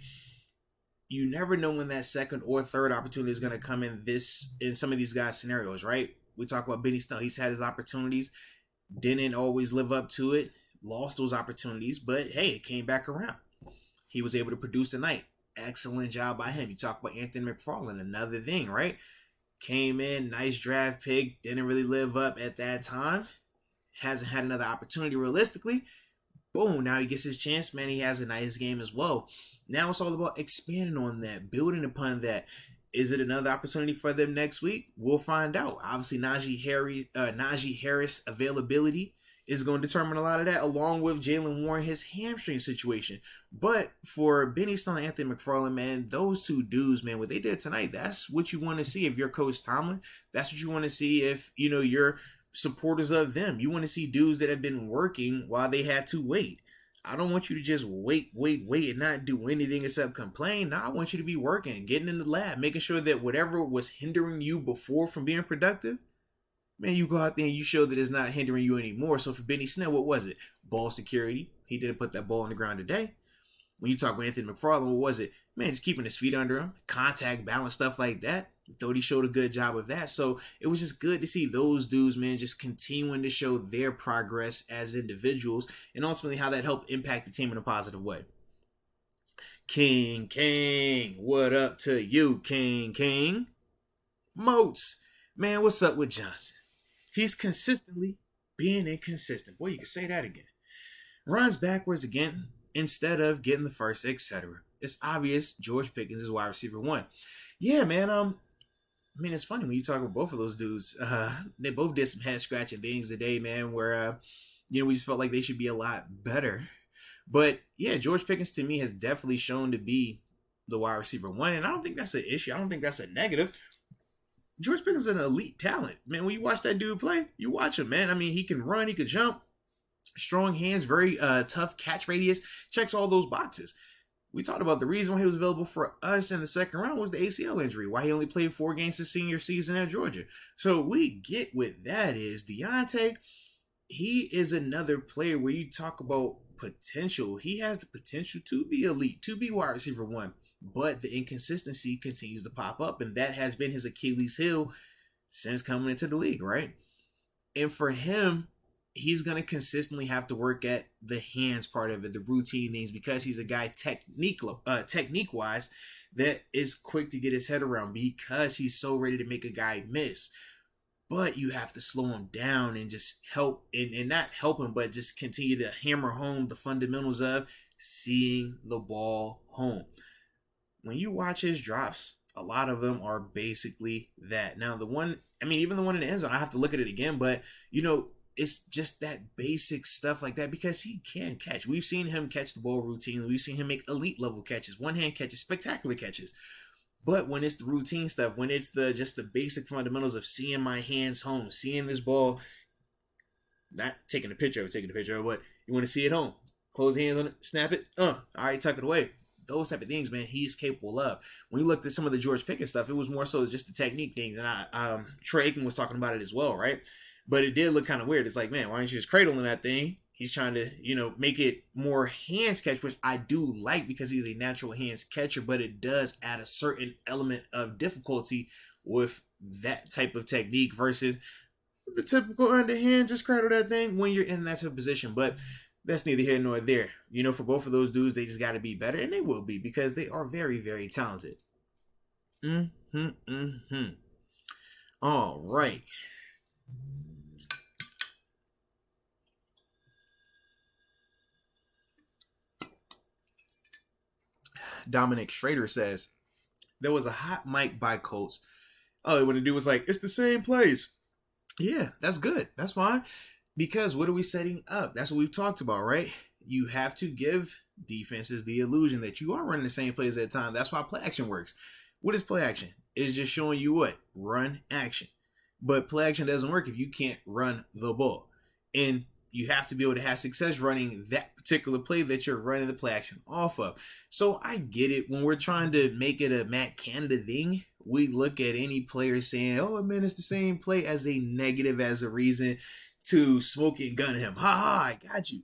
You never know when that second or third opportunity is going to come in some of these guys' scenarios, right? We talk about Benny Snell. He's had his opportunities, didn't always live up to it, lost those opportunities, but hey, it came back around. He was able to produce tonight. Excellent job by him. You talk about Anthony McFarland, another thing, right? Came in, nice draft pick, didn't really live up at that time. Hasn't had another opportunity realistically. Boom, now he gets his chance, man. He has a nice game as well. Now it's all about expanding on that, building upon that. Is it another opportunity for them next week? We'll find out. Obviously, Najee Harris availability is going to determine a lot of that, along with Jaylen Warren, his hamstring situation. But for Benny Snell and Anthony McFarland, man, those two dudes, man, what they did tonight, that's what you want to see if you're Coach Tomlin. That's what you want to see if, you're supporters of them. You want to see dudes that have been working while they had to wait. I don't want you to just wait and not do anything except complain. No, I want you to be working, getting in the lab, making sure that whatever was hindering you before from being productive, man, you go out there and you show that it's not hindering you anymore. So for Benny Snell, what was it? Ball security, He didn't put that ball on the ground today. When you talk about Anthony McFarland, what was it? Man, just keeping his feet under him, contact, balance, stuff like that. I thought he showed a good job of that. So it was just good to see those dudes, man, just continuing to show their progress as individuals and ultimately how that helped impact the team in a positive way. King, what up to you, King? Moats, man, what's up with Johnson? He's consistently being inconsistent. Boy, you can say that again. Runs backwards again instead of getting the first, etc. It's obvious George Pickens is wide receiver 1. Yeah, man. I mean, it's funny when you talk about both of those dudes. They both did some head scratching things today, man, where we just felt like they should be a lot better. But yeah, George Pickens to me has definitely shown to be the wide receiver 1, and I don't think that's an issue. I don't think that's a negative. George Pickens is an elite talent, man. When you watch that dude play, you watch him, man. I mean, he can run, he can jump, strong hands, very tough catch radius, checks all those boxes. We talked about the reason why he was available for us in the second round was the ACL injury, why he only played 4 games his senior season at Georgia. So we get what that is. Deontay, he is another player where you talk about potential. He has the potential to be elite, to be wide receiver 1. But the inconsistency continues to pop up, and that has been his Achilles heel since coming into the league, right? And for him, he's going to consistently have to work at the hands part of it, the routine things, because he's a guy technique-wise that is quick to get his head around because he's so ready to make a guy miss. But you have to slow him down and just help, and not help him, but just continue to hammer home the fundamentals of seeing the ball home. When you watch his drops, a lot of them are basically that. Now, even the one in the end zone, I have to look at it again, but, it's just that basic stuff like that because he can catch. We've seen him catch the ball routinely. We've seen him make elite level catches, one-hand catches, spectacular catches. But when it's the routine stuff, when it's just the basic fundamentals of seeing my hands home, seeing this ball, not taking a picture of it, but you want to see it home. Close hands on it, snap it, all right, tuck it away. Those type of things, man, he's capable of. When you looked at some of the George Pickens stuff, it was more so just the technique things. And Troy Aikman was talking about it as well, right? But it did look kind of weird. It's like, man, why aren't you just cradling that thing? He's trying to, make it more hands catch, which I do like because he's a natural hands catcher, but it does add a certain element of difficulty with that type of technique versus the typical underhand, just cradle that thing when you're in that type of position. But that's neither here nor there. For both of those dudes, they just got to be better, and they will be because they are very, very talented. All right. Dominic Schrader says, there was a hot mic by Colts. Oh, what it do was like, it's the same plays. Yeah, that's good. That's fine. Because what are we setting up? That's what we've talked about, right? You have to give defenses the illusion that you are running the same plays at a time. That's why play action works. What is play action? It's just showing you what? Run action. But play action doesn't work if you can't run the ball. And you have to be able to have success running that particular play that you're running the play action off of. So I get it. When we're trying to make it a Matt Canada thing, we look at any player saying, oh, man, it's the same play as a negative, as a reason to smoke and gun him. Ha ha, I got you.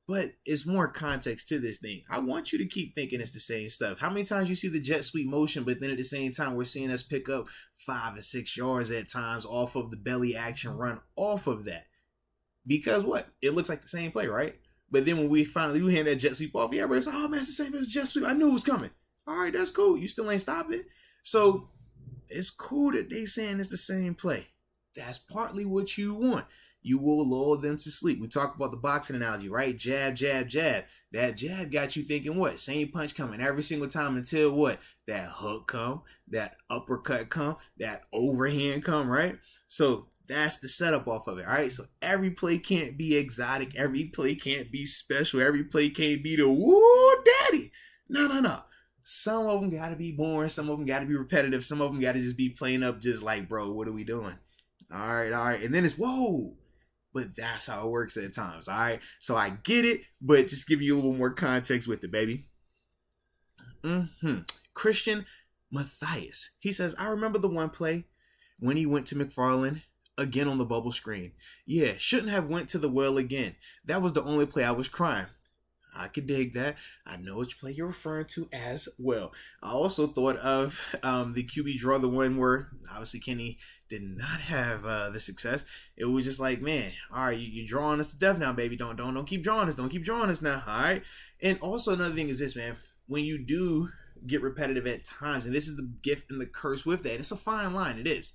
But it's more context to this thing. I want you to keep thinking it's the same stuff. How many times you see the jet sweep motion, but then at the same time, we're seeing us pick up 5 or 6 yards at times off of the belly action run off of that. Because what? It looks like the same play, right? But then when we finally hand that jet sweep off, yeah, everybody's like, oh man, it's the same as a jet sweep. I knew it was coming. All right, that's cool. You still ain't stop it. So it's cool that they saying it's the same play. That's partly what you want. You will lull them to sleep. We talked about the boxing analogy, right? Jab, jab, jab. That jab got you thinking what? Same punch coming every single time until what? That hook come, that uppercut come, that overhand come, right? So that's the setup off of it, all right? So every play can't be exotic. Every play can't be special. Every play can't be the woo daddy. No. Some of them got to be boring. Some of them got to be repetitive. Some of them got to just be playing up just like, bro, what are we doing? All right. And then it's, whoa. But that's how it works at times, all right? So I get it, but just give you a little more context with it, baby. Christian Matthias. He says, I remember the one play when he went to McFarland again on the bubble screen. Yeah, shouldn't have went to the well again. That was the only play I was crying. I could dig that. I know which play you're referring to as well. I also thought of the QB draw, the one where obviously Kenny did not have the success. It was just like, man, all right, you're drawing us to death now, baby. Don't keep drawing us. Don't keep drawing us now. All right. And also another thing is this, man. When you do get repetitive at times, and this is the gift and the curse with that, it's a fine line. It is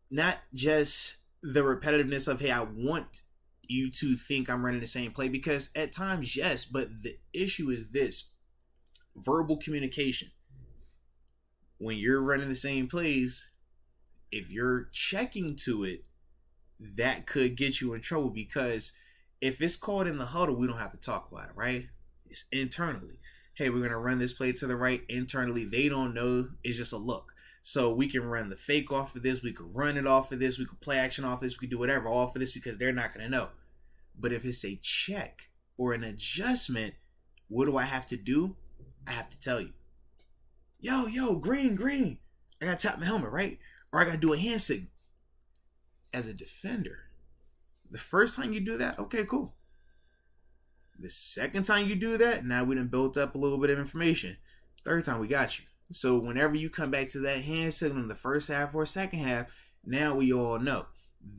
not just the repetitiveness of, hey, I want you to think I'm running the same play, because at times, yes, but the issue is this: verbal communication. When you're running the same plays, if you're checking to it, that could get you in trouble, because if it's called in the huddle, we don't have to talk about it, right? It's internally. Hey, we're going to run this play to the right internally. They don't know. It's just a look. So we can run the fake off of this. We could run it off of this. We could play action off of this. We could do whatever off of this, because they're not going to know. But if it's a check or an adjustment, what do I have to do? I have to tell you. Yo, green. I got to tap my helmet, right? Or I got to do a hand signal. As a defender, the first time you do that, okay, cool. The second time you do that, now we done built up a little bit of information. Third time, we got you. So whenever you come back to that hand signal in the first half or second half, now we all know.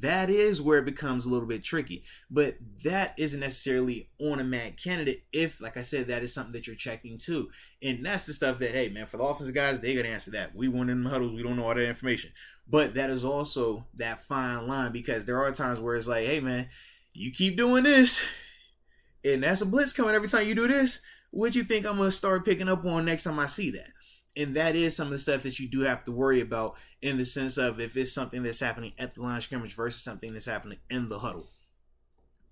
That is where it becomes a little bit tricky. But that isn't necessarily on a Matt candidate if, like I said, that is something that you're checking too. And that's the stuff that, hey, man, for the offensive guys, they got to answer that. We won in the huddles. We don't know all that information. But that is also that fine line, because there are times where it's like, hey, man, you keep doing this, and that's a blitz coming every time you do this. What you think I'm going to start picking up on next time I see that? And that is some of the stuff that you do have to worry about, in the sense of if it's something that's happening at the line of scrimmage versus something that's happening in the huddle.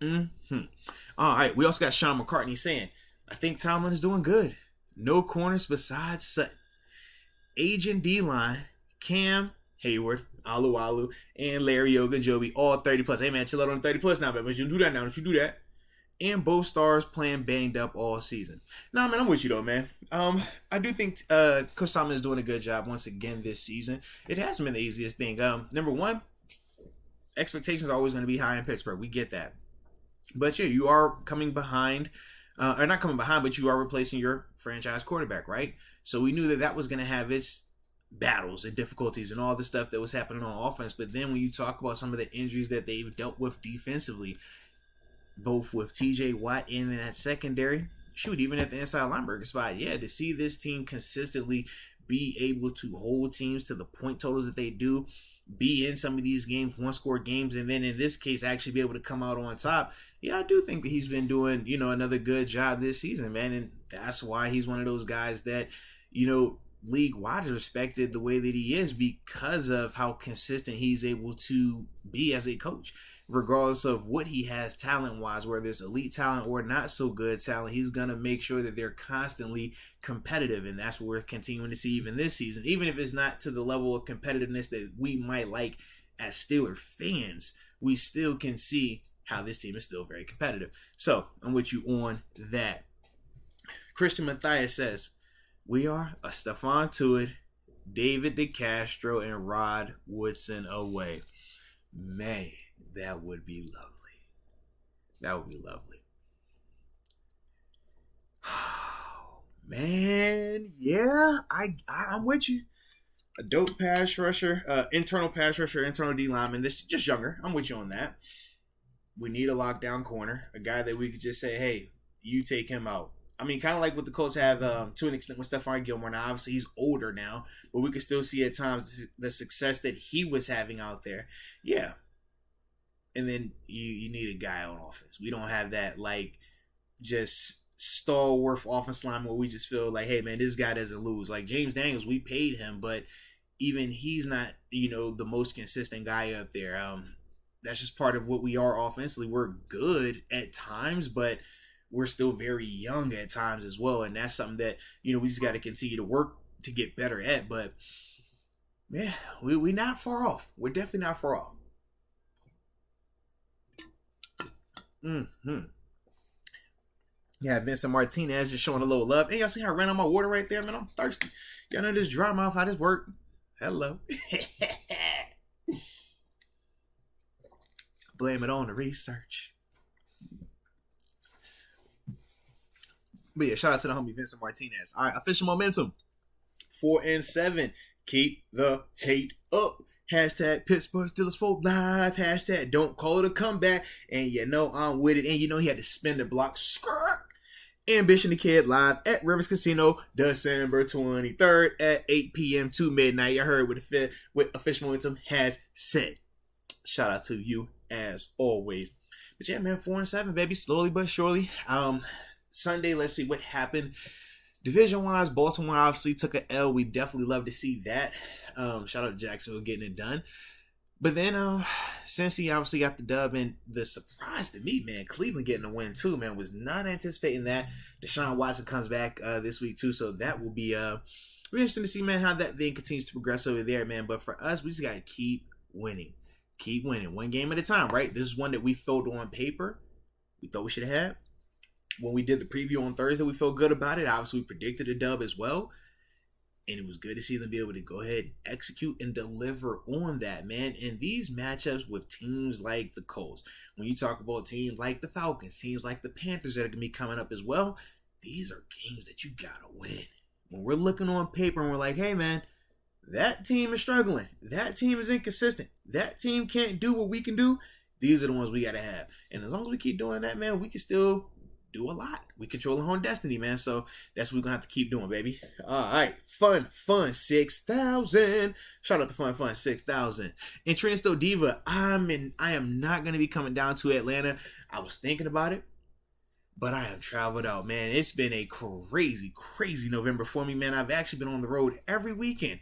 All right. We also got Sean McCartney saying, I think Tomlin is doing good. No corners besides Sutton. Agent D-line, Cam Hayward, Alu, and Larry Ogunjobi, all 30 plus. Hey, man, chill out on 30 plus now, but you don't do that now. Don't you do that. And both stars playing banged up all season. Nah, man, I'm with you though, man. I do think Coach Tomlin is doing a good job once again this season. It hasn't been the easiest thing. Number one, expectations are always going to be high in Pittsburgh. We get that. But yeah, you are coming behind, or not coming behind, but you are replacing your franchise quarterback, right? So we knew that was going to have its battles and difficulties and all the stuff that was happening on offense. But then when you talk about some of the injuries that they've dealt with defensively, both with TJ Watt in that secondary, shoot, even at the inside linebacker spot, yeah, to see this team consistently be able to hold teams to the point totals that they do, be in some of these games, one-score games, and then in this case actually be able to come out on top, yeah, I do think that he's been doing, another good job this season, man, and that's why he's one of those guys that, league-wide is respected the way that he is, because of how consistent he's able to be as a coach. Regardless of what he has talent-wise, whether it's elite talent or not so good talent, he's going to make sure that they're constantly competitive, and that's what we're continuing to see even this season. Even if it's not to the level of competitiveness that we might like as Steeler fans, we still can see how this team is still very competitive. So, I'm with you on that. Christian Matthias says, we are a Stephon Tuitt, David DeCastro, and Rod Woodson away. Man, that would be lovely. That would be lovely. Oh, man, yeah, I'm with you. A dope pass rusher, internal pass rusher, internal D lineman. This just younger. I'm with you on that. We need a lockdown corner, a guy that we could just say, hey, you take him out. I mean, kind of like what the Colts have to an extent with Stephon Gilmore. Now, obviously, he's older now, but we can still see at times the success that he was having out there. Yeah. And then you need a guy on offense. We don't have that, like, just stalwart offense line where we just feel like, hey, man, this guy doesn't lose. Like, James Daniels, we paid him, but even he's not, the most consistent guy up there. That's just part of what we are offensively. We're good at times, but we're still very young at times as well. And that's something that, we just got to continue to work to get better at. But, yeah, we're not far off. We're definitely not far off. Yeah, Vincent Martinez just showing a little love. Hey, y'all see how I ran on my water right there, man? I'm thirsty. Y'all know this dry mouth, how this work. Hello. Blame it on the research. But yeah, shout out to the homie Vincent Martinez. All right, official momentum. 4-7. Keep the hate up. Hashtag Pittsburgh Steelers for life. Hashtag don't call it a comeback. And you know I'm with it. And you know he had to spin the block. Skirt. Ambition the Kid live at Rivers Casino, December 23rd at 8 p.m. to midnight. You heard what official momentum has said. Shout out to you as always. But yeah, man, 4-7, baby. Slowly but surely. Sunday, let's see what happened. Division-wise, Baltimore obviously took an L. We definitely love to see that. Shout out to Jacksonville getting it done. But then, Cincy obviously got the dub, and the surprise to me, man, Cleveland getting a win too, man, was not anticipating that. Deshaun Watson comes back this week too, so that will be really interesting to see, man, how that thing continues to progress over there, man. But for us, we just got to keep winning. Keep winning. One game at a time, right? This is one that we felt on paper we thought we should have had. When we did the preview on Thursday, we felt good about it. Obviously, we predicted a dub as well. And it was good to see them be able to go ahead and execute and deliver on that, man. And these matchups with teams like the Colts, when you talk about teams like the Falcons, teams like the Panthers that are going to be coming up as well, these are games that you got to win. When we're looking on paper and we're like, hey, man, that team is struggling. That team is inconsistent. That team can't do what we can do. These are the ones we got to have. And as long as we keep doing that, man, we can still do a lot. We control our own destiny, man. So that's what we're going to have to keep doing, baby. All right. Fun 6,000. Shout out to Fun 6,000. And Trina Still Diva, I am not going to be coming down to Atlanta. I was thinking about it, but I have traveled out, man. It's been a crazy November for me, man. I've actually been on the road every weekend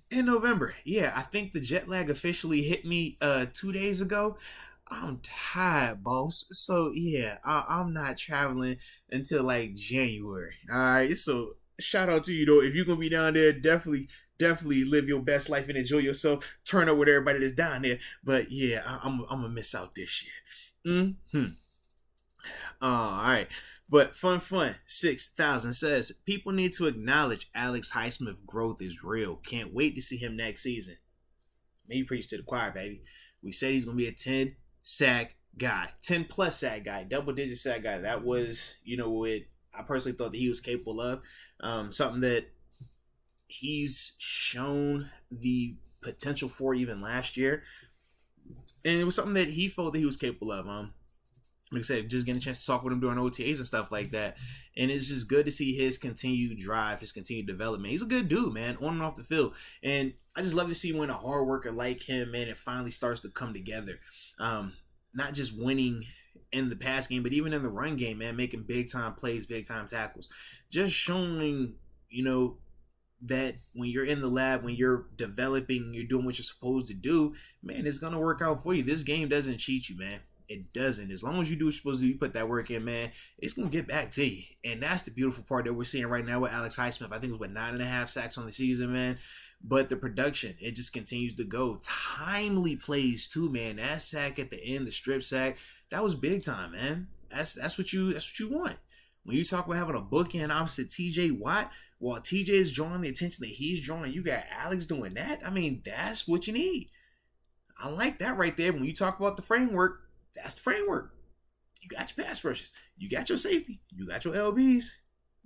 in November. Yeah, I think the jet lag officially hit me 2 days ago. I'm tired, boss. So yeah, I'm not traveling until like January. All right. So shout out to you though. If you're gonna be down there, definitely live your best life and enjoy yourself. Turn up with everybody that's down there. But yeah, I'm gonna miss out this year. All right. But Fun 6,000 says people need to acknowledge Alex Highsmith's growth is real. Can't wait to see him next season. Maybe preach to the choir, baby. We said he's gonna be a 10 sack guy, 10 plus sack guy, double digit sack guy. That was, what I personally thought that he was capable of. Something that he's shown the potential for even last year. And it was something that he felt that he was capable of. Like I said, just getting a chance to talk with him during OTAs and stuff like that. And it's just good to see his continued drive, his continued development. He's a good dude, man, on and off the field. And I just love to see when a hard worker like him, man, it finally starts to come together. Not just winning in the pass game, but even in the run game, man, making big time plays, big time tackles. Just showing, that when you're in the lab, when you're developing, you're doing what you're supposed to do, man, it's going to work out for you. This game doesn't cheat you, man. It doesn't. As long as you do what you're supposed to do, you put that work in, man, it's going to get back to you. And that's the beautiful part that we're seeing right now with Alex Highsmith. I think it was, 9.5 sacks on the season, man. But the production, it just continues to go. Timely plays, too, man. That sack at the end, the strip sack, that was big time, man. That's what you want. When you talk about having a bookend opposite TJ Watt, while TJ is drawing the attention that he's drawing, you got Alex doing that. I mean, that's what you need. I like that right there. When you talk about the framework, that's the framework. You got your pass rushes. You got your safety. You got your LBs.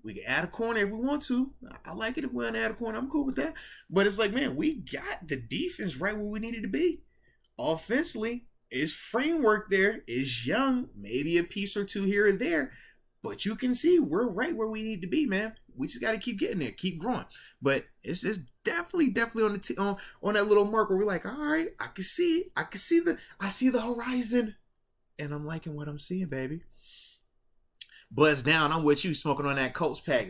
We can add a corner if we want to. I like it if we want to add a corner. I'm cool with that. But it's like, man, we got the defense right where we needed to be. Offensively, is framework there. Is young. Maybe a piece or two here or there. But you can see we're right where we need to be, man. We just got to keep getting there. Keep growing. But it's definitely on that little mark where we're like, all right, I can see it. I see the horizon. And I'm liking what I'm seeing, baby. Buzz down. I'm with you, smoking on that Colts pack.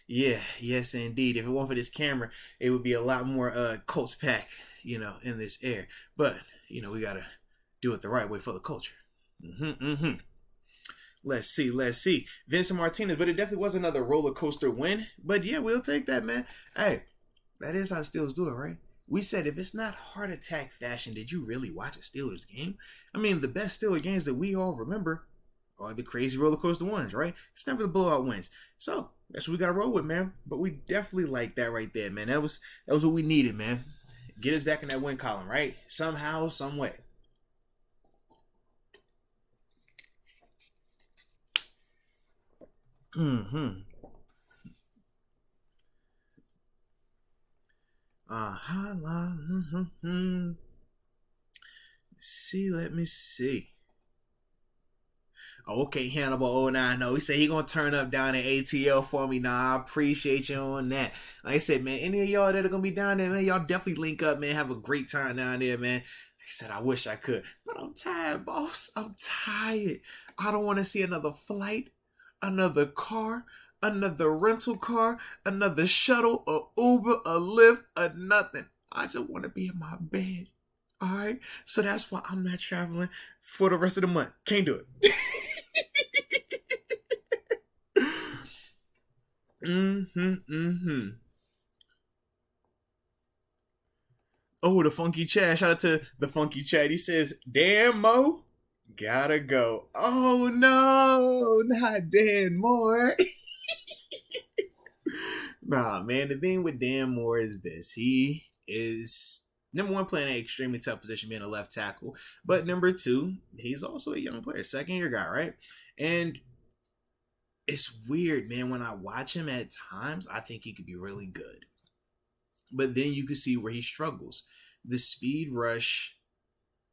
Yeah, yes, indeed. If it weren't for this camera, it would be a lot more Colts pack, in this air. But, we got to do it the right way for the culture. Let's see. Vincent Martinez, but it definitely was another roller coaster win. But, yeah, we'll take that, man. Hey, that is how the Steelers do it, right? We said, if it's not heart attack fashion, did you really watch a Steelers game? I mean, the best Steelers games that we all remember are the crazy roller coaster ones, right? It's never the blowout wins. So that's what we got to roll with, man. But we definitely like that right there, man. That was what we needed, man. Get us back in that win column, right? Somehow, some way. Mm-hmm. Mm-hmm. Let me see. Okay, Hannibal 090. He said he gonna turn up down in ATL for me. Nah, I appreciate you on that. Like I said, man, any of y'all that are gonna be down there, man, y'all definitely link up, man. Have a great time down there, man. Like I said, I wish I could, but I'm tired, boss. I'm tired. I don't want to see another flight, another car, another rental car, another shuttle, a Uber, a Lyft, a nothing. I just want to be in my bed. All right, so that's why I'm not traveling for the rest of the month. Can't do it. Mm-hmm. Oh, the funky Chad. Shout out to the funky Chad. He says, "Damn Mo, gotta go." Oh no, not Dan Moore. Nah, man. The thing with Dan Moore is this: he is number one playing an extremely tough position, being a left tackle. But number two, he's also a young player, second year guy, right? And it's weird, man. When I watch him at times, I think he could be really good. But then you can see where he struggles. The speed rush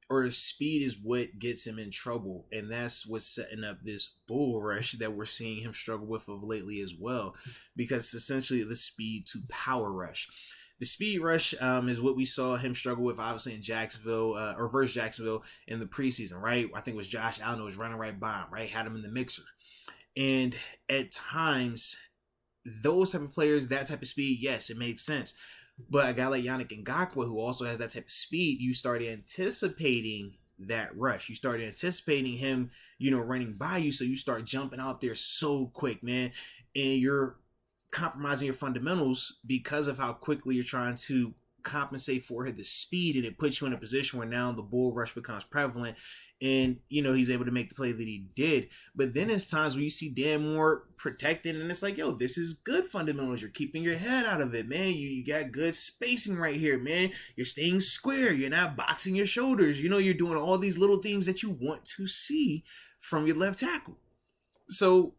or speed is what gets him in trouble. And that's what's setting up this bull rush that we're seeing him struggle with of lately as well. Because it's essentially the speed to power rush. The speed rush is what we saw him struggle with, obviously, in Jacksonville, or versus Jacksonville in the preseason, right? I think it was Josh Allen who was running right by him, right? Had him in the mixer. And at times, those type of players, that type of speed, yes, it makes sense. But a guy like Yannick Ngakoue, who also has that type of speed, you start anticipating that rush. You start anticipating him, running by you. So you start jumping out there so quick, man. And you're compromising your fundamentals because of how quickly you're trying to compensate for the speed. And it puts you in a position where now the bull rush becomes prevalent. And, he's able to make the play that he did. But then there's times where you see Dan Moore protected, and it's like, yo, this is good fundamentals. You're keeping your head out of it, man. You got good spacing right here, man. You're staying square. You're not boxing your shoulders. You're doing all these little things that you want to see from your left tackle. So,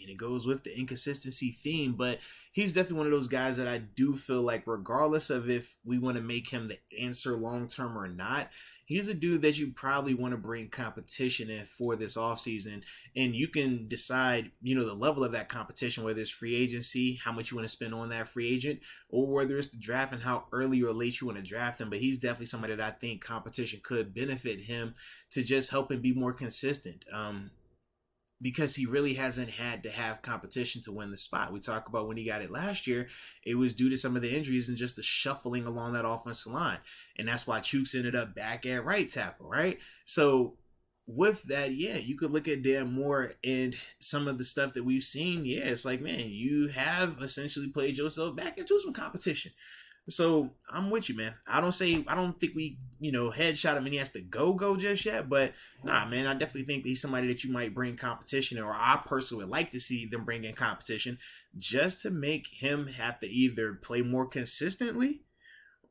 it goes with the inconsistency theme, but he's definitely one of those guys that I do feel like, regardless of if we want to make him the answer long-term or not, he's a dude that you probably want to bring competition in for this offseason. And you can decide, the level of that competition, whether it's free agency, how much you want to spend on that free agent, or whether it's the draft and how early or late you want to draft him. But he's definitely somebody that I think competition could benefit him to just help him be more consistent. Because he really hasn't had to have competition to win the spot. We talk about when he got it last year, it was due to some of the injuries and just the shuffling along that offensive line. And that's why Chooks ended up back at right tackle, right? So with that, yeah, you could look at Dan Moore and some of the stuff that we've seen. Yeah, it's like, man, you have essentially played yourself back into some competition. So I'm with you, man. I don't think we, headshot him and he has to go just yet. But nah, man, I definitely think he's somebody that you might bring competition, or I personally would like to see them bring in competition just to make him have to either play more consistently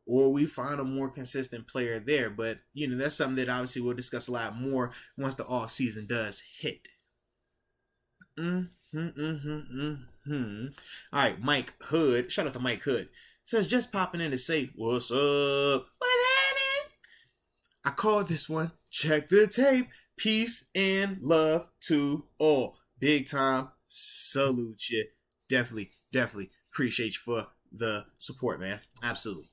or we find a more consistent player there. But, that's something that obviously we'll discuss a lot more once the off season does hit. All right, Mike Hood. Shout out to Mike Hood. Says, just popping in to say, what's up? What's happening? I called this one, check the tape. Peace and love to all. Big time salute you. Definitely appreciate you for the support, man. Absolutely.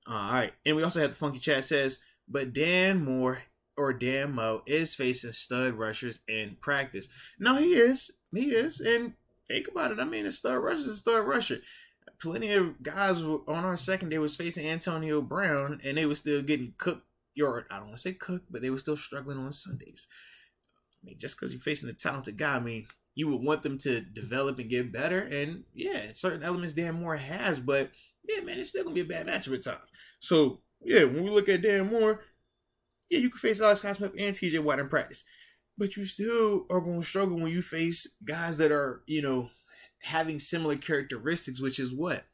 All right. And we also have the funky chat says, but Dan Moore or Dan Mo is facing stud rushers in practice. No, he is. And think about it. A stud rusher is a stud rusher. Plenty of guys on our secondary was facing Antonio Brown, and they were still getting cooked. I don't want to say cooked, but they were still struggling on Sundays. Just because you're facing a talented guy, you would want them to develop and get better. And yeah, certain elements Dan Moore has, but yeah, man, it's still gonna be a bad matchup at times. So yeah, when we look at Dan Moore, yeah, you can face Alex Highsmith and TJ Watt in practice, but you still are going to struggle when you face guys that are, having similar characteristics, which is what?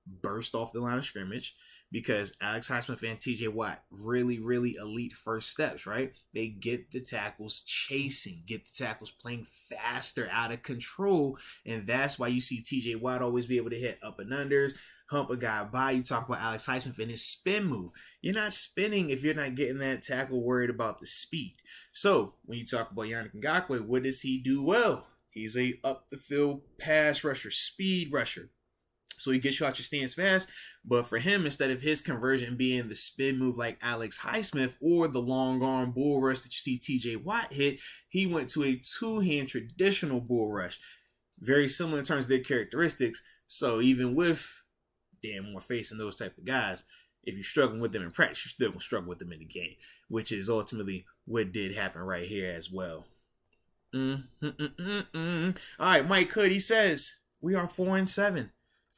Burst off the line of scrimmage, because Alex Highsmith and TJ Watt, really, really elite first steps, right? They get the tackles chasing, get the tackles playing faster, out of control. And that's why you see TJ Watt always be able to hit up and unders, hump a guy by. You talk about Alex Highsmith and his spin move. You're not spinning if you're not getting that tackle worried about the speed. So when you talk about Yannick Ngakoue, what does he do well? He's a up the field pass rusher, speed rusher. So he gets you out your stance fast. But for him, instead of his conversion being the spin move like Alex Highsmith or the long arm bull rush that you see TJ Watt hit, he went to a two-hand traditional bull rush. Very similar in terms of their characteristics. So even with Dan Moore facing those type of guys, if you're struggling with them in practice, you're still going to struggle with them in the game, which is ultimately what did happen right here as well. All right, Mike Hood, he says, we are 4-7.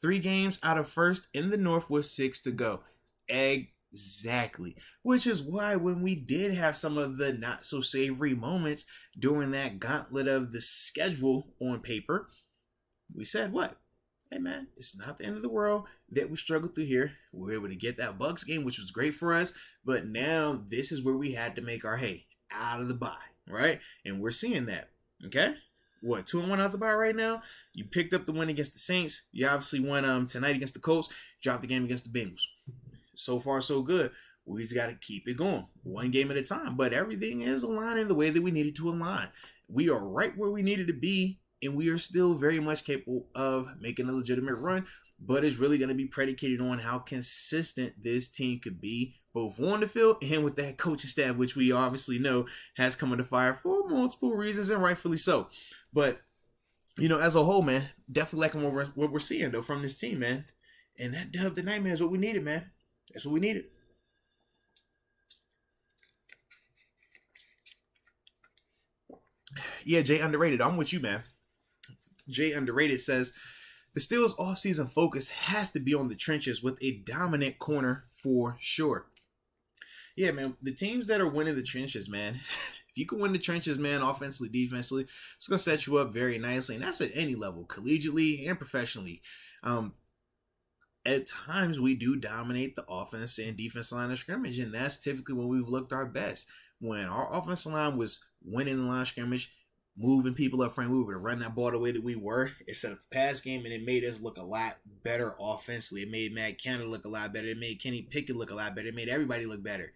3 games out of first in the North with 6 to go. Exactly. Which is why when we did have some of the not so savory moments during that gauntlet of the schedule on paper, we said what? Hey man, it's not the end of the world that we struggled through here. We were able to get that Bucks game, which was great for us. But now this is where we had to make our hay out of the bye, right? And we're seeing that. Okay? What, 2-1 out of the bye right now? You picked up the win against the Saints. You obviously won tonight against the Colts. Dropped the game against the Bengals. So far, so good. We just got to keep it going. One game at a time. But everything is aligning the way that we needed to align. We are right where we needed to be. And we are still very much capable of making a legitimate run. But it's really going to be predicated on how consistent this team could be, both on the field and with that coaching staff, which we obviously know has come under fire for multiple reasons, and rightfully so. But, you know, as a whole, man, definitely liking what we're seeing, though, from this team, man. And that dub tonight, man, is what we needed, man. That's what we needed. Yeah, Jay Underrated. I'm with you, man. Jay Underrated says, the Steelers' offseason focus has to be on the trenches with a dominant corner for sure. Yeah, man, the teams that are winning the trenches, man, if you can win the trenches, man, offensively, defensively, it's going to set you up very nicely. And that's at any level, collegiately and professionally. At times, we do dominate the offense and defense line of scrimmage, and that's typically when we've looked our best. When our offensive line was winning the line of scrimmage, moving people up front, we were to run that ball the way that we were. It set up the pass game, and it made us look a lot better offensively. It made Matt Canada look a lot better. It made Kenny Pickett look a lot better. It made everybody look better.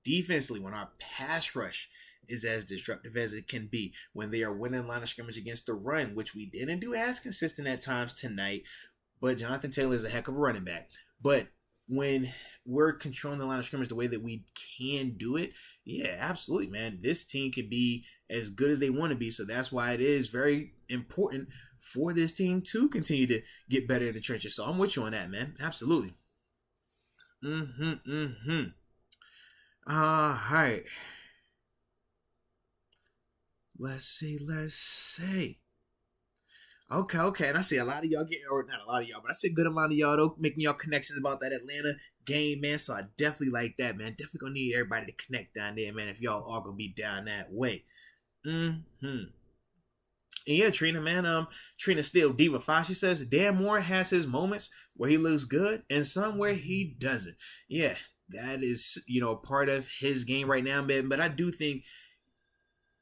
Defensively, when our pass rush is as disruptive as it can be, when they are winning line of scrimmage against the run, which we didn't do as consistent at times tonight, but Jonathan Taylor is a heck of a running back. But when we're controlling the line of scrimmage the way that we can do it, yeah, absolutely, man. This team can be as good as they want to be. So that's why it is very important for this team to continue to get better in the trenches. So I'm with you on that, man. Absolutely. All right. Let's see. Okay. And I see a lot of y'all getting, or not a lot of y'all, but I see a good amount of y'all, though, making y'all connections about that Atlanta game, man. So I definitely like that, man. Definitely gonna need everybody to connect down there, man, if y'all are gonna be down that way. And yeah, Trina, man, Trina Steele, Diva 5, she says, Dan Moore has his moments where he looks good and some where he doesn't. Yeah, that is, part of his game right now, man. But I do think,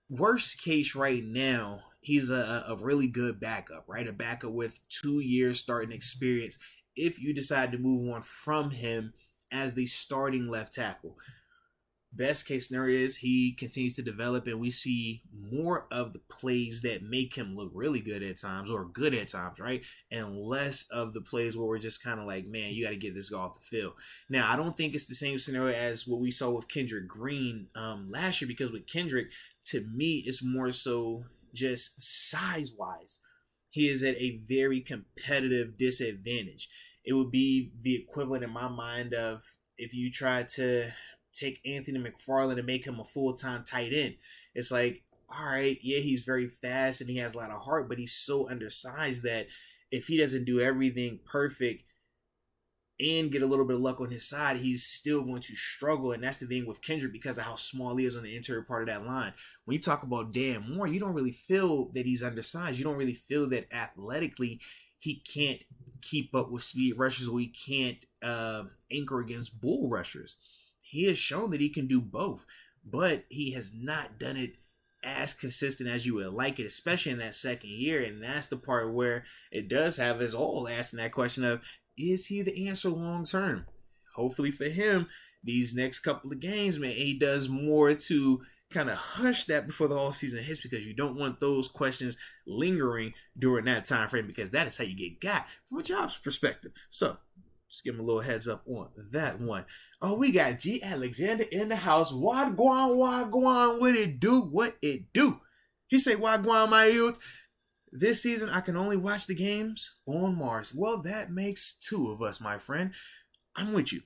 worst case right now, he's a really good backup, right? A backup with 2 years starting experience if you decide to move on from him as the starting left tackle. Best case scenario is he continues to develop and we see more of the plays that make him look really good at times, or good at times, right? And less of the plays where we're just kind of like, man, you got to get this guy off the field. Now, I don't think it's the same scenario as what we saw with Kendrick Green last year, because with Kendrick, to me, it's more so just size-wise, he is at a very competitive disadvantage. It would be the equivalent in my mind of if you try to take Anthony McFarland and make him a full-time tight end. It's like, all right, yeah, he's very fast and he has a lot of heart, but he's so undersized that if he doesn't do everything perfect and get a little bit of luck on his side, he's still going to struggle. And that's the thing with Kendrick, because of how small he is on the interior part of that line. When you talk about Dan Moore, you don't really feel that he's undersized. You don't really feel that athletically he can't keep up with speed rushers or he can't anchor against bull rushers. He has shown that he can do both, but he has not done it as consistent as you would like it, especially in that second year. And that's the part where it does have us all asking that question of, is he the answer long term? Hopefully for him, these next couple of games, man, he does more to kind of hush that before the offseason hits, because you don't want those questions lingering during that time frame, because that is how you get got from a jobs perspective. So just give him a little heads up on that one. Oh, we got G. Alexander in the house. Wagwan, what it do? What it do? He say, Wagwan, my youth. This season, I can only watch the games on Mars. Well, that makes two of us, my friend. I'm with you.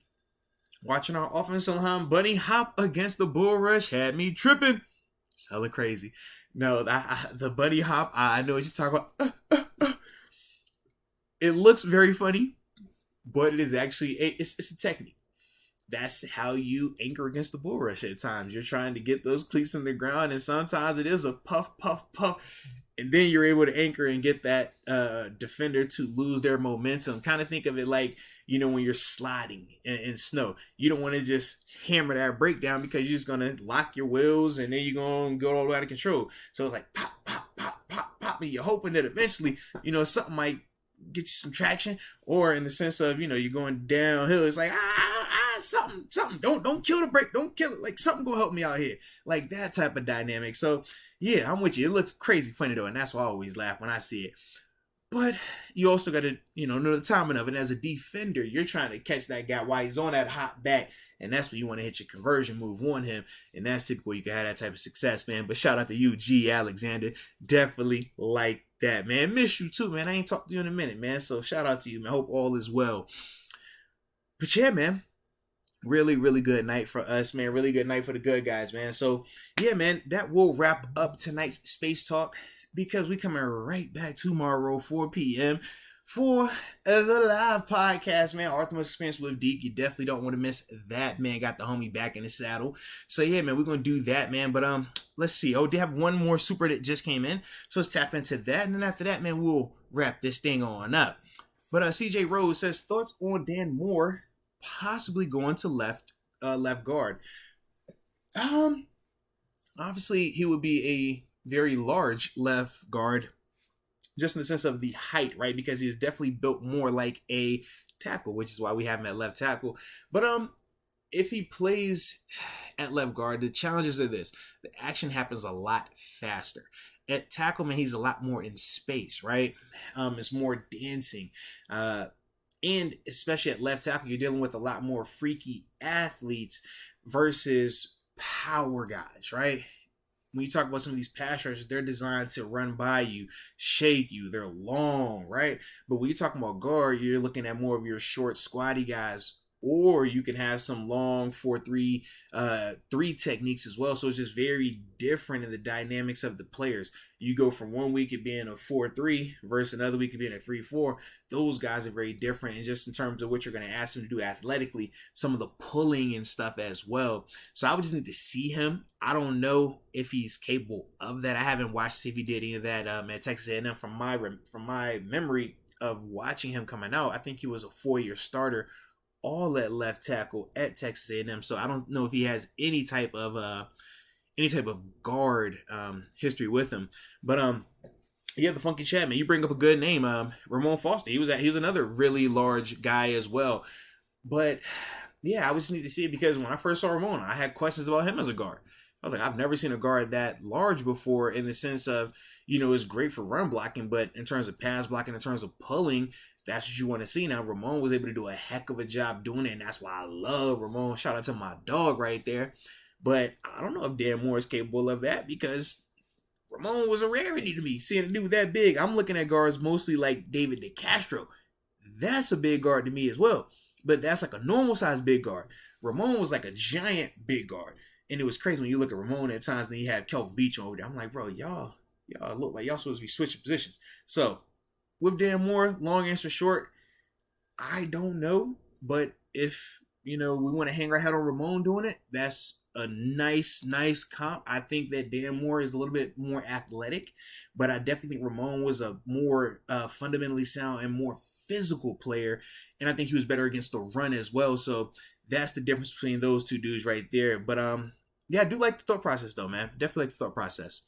Watching our offensive line bunny hop against the bull rush had me tripping. It's hella crazy. No, the bunny hop, I know what you're talking about. It looks very funny, but it is actually, it's a technique. That's how you anchor against the bull rush at times. You're trying to get those cleats in the ground, and sometimes it is a puff, puff, puff. And then you're able to anchor and get that defender to lose their momentum. Kind of think of it like, when you're sliding in snow. You don't want to just hammer that breakdown, because you're just going to lock your wheels and then you're going to go all the way out of control. So it's like pop, pop, pop, pop, pop. And you're hoping that eventually, something might get you some traction. Or in the sense of, you're going downhill. It's like, something. Don't kill the brake. Don't kill it. Like, something go help me out here. Like that type of dynamic. So, yeah, I'm with you. It looks crazy funny, though, and that's why I always laugh when I see it. But you also got to, know the timing of it. And as a defender, you're trying to catch that guy while he's on that hot back, and that's when you want to hit your conversion move on him, and that's typical. You can have that type of success, man. But shout out to you, G. Alexander. Definitely like that, man. Miss you, too, man. I ain't talked to you in a minute, man. So shout out to you, man. Hope all is well. But yeah, man. Really, really good night for us, man. Really good night for the good guys, man. So, yeah, man, that will wrap up tonight's Space Talk, because we coming right back tomorrow, 4 p.m. for the live podcast, man. Artemis Experience with Deep. You definitely don't want to miss that, man. Got the homie back in the saddle. So, yeah, man, we're going to do that, man. But let's see. Oh, they have one more super that just came in. So let's tap into that. And then after that, man, we'll wrap this thing on up. But CJ Rose says, thoughts on Dan Moore possibly going to left guard. Obviously he would be a very large left guard, just in the sense of the height, right? Because he's definitely built more like a tackle, which is why we have him at left tackle. But if he plays at left guard, the challenges are this: the action happens a lot faster. At tackle, man, he's a lot more in space, right? It's more dancing. And especially at left tackle, you're dealing with a lot more freaky athletes versus power guys, right? When you talk about some of these pass rushers, they're designed to run by you, shake you. They're long, right? But when you're talking about guard, you're looking at more of your short, squatty guys. Or you can have some long 4-3 techniques as well. So it's just very different in the dynamics of the players. You go from one week it being a 4-3 versus another week it being a 3-4. Those guys are very different. And just in terms of what you're going to ask them to do athletically, some of the pulling and stuff as well. So I would just need to see him. I don't know if he's capable of that. I haven't watched to see if he did any of that at Texas A&M. From my memory of watching him coming out, I think he was a 4-year starter all at left tackle at Texas A&M. So I don't know if he has any type of guard history with him. But yeah, the Funky Chat, man, you bring up a good name. Ramon Foster. He was another really large guy as well. But yeah, I just need to see it, because when I first saw Ramon, I had questions about him as a guard. I was like, I've never seen a guard that large before, in the sense of, it's great for run blocking, but in terms of pass blocking, in terms of pulling, that's what you want to see. Now, Ramon was able to do a heck of a job doing it, and that's why I love Ramon. Shout out to my dog right there. But I don't know if Dan Moore is capable of that, because Ramon was a rarity to me. Seeing a dude that big, I'm looking at guards mostly like David DeCastro. That's a big guard to me as well. But that's like a normal size big guard. Ramon was like a giant big guard. And it was crazy when you look at Ramon at times, and then you have Kelvin Beachum over there. I'm like, bro, y'all look like y'all supposed to be switching positions. So with Dan Moore, long answer short, I don't know. But if, we want to hang our head on Ramon doing it, that's a nice comp. I think that Dan Moore is a little bit more athletic, but I definitely think Ramon was a more fundamentally sound and more physical player, and I think he was better against the run as well. So that's the difference between those two dudes right there. But yeah, I do like the thought process though, man. Definitely like the thought process.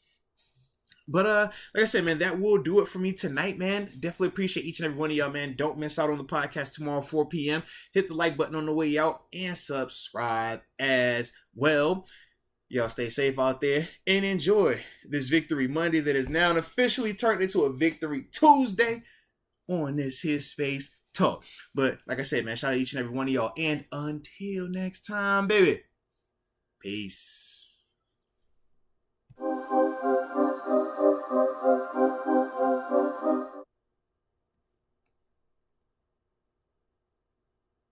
But like I said, man, that will do it for me tonight, man. Definitely appreciate each and every one of y'all, man. Don't miss out on the podcast tomorrow, 4 p.m. Hit the like button on the way out and subscribe as well. Y'all stay safe out there and enjoy this Victory Monday that is now officially turned into a Victory Tuesday on this His Space Talk. But like I said, man, shout out to each and every one of y'all. And until next time, baby. Peace.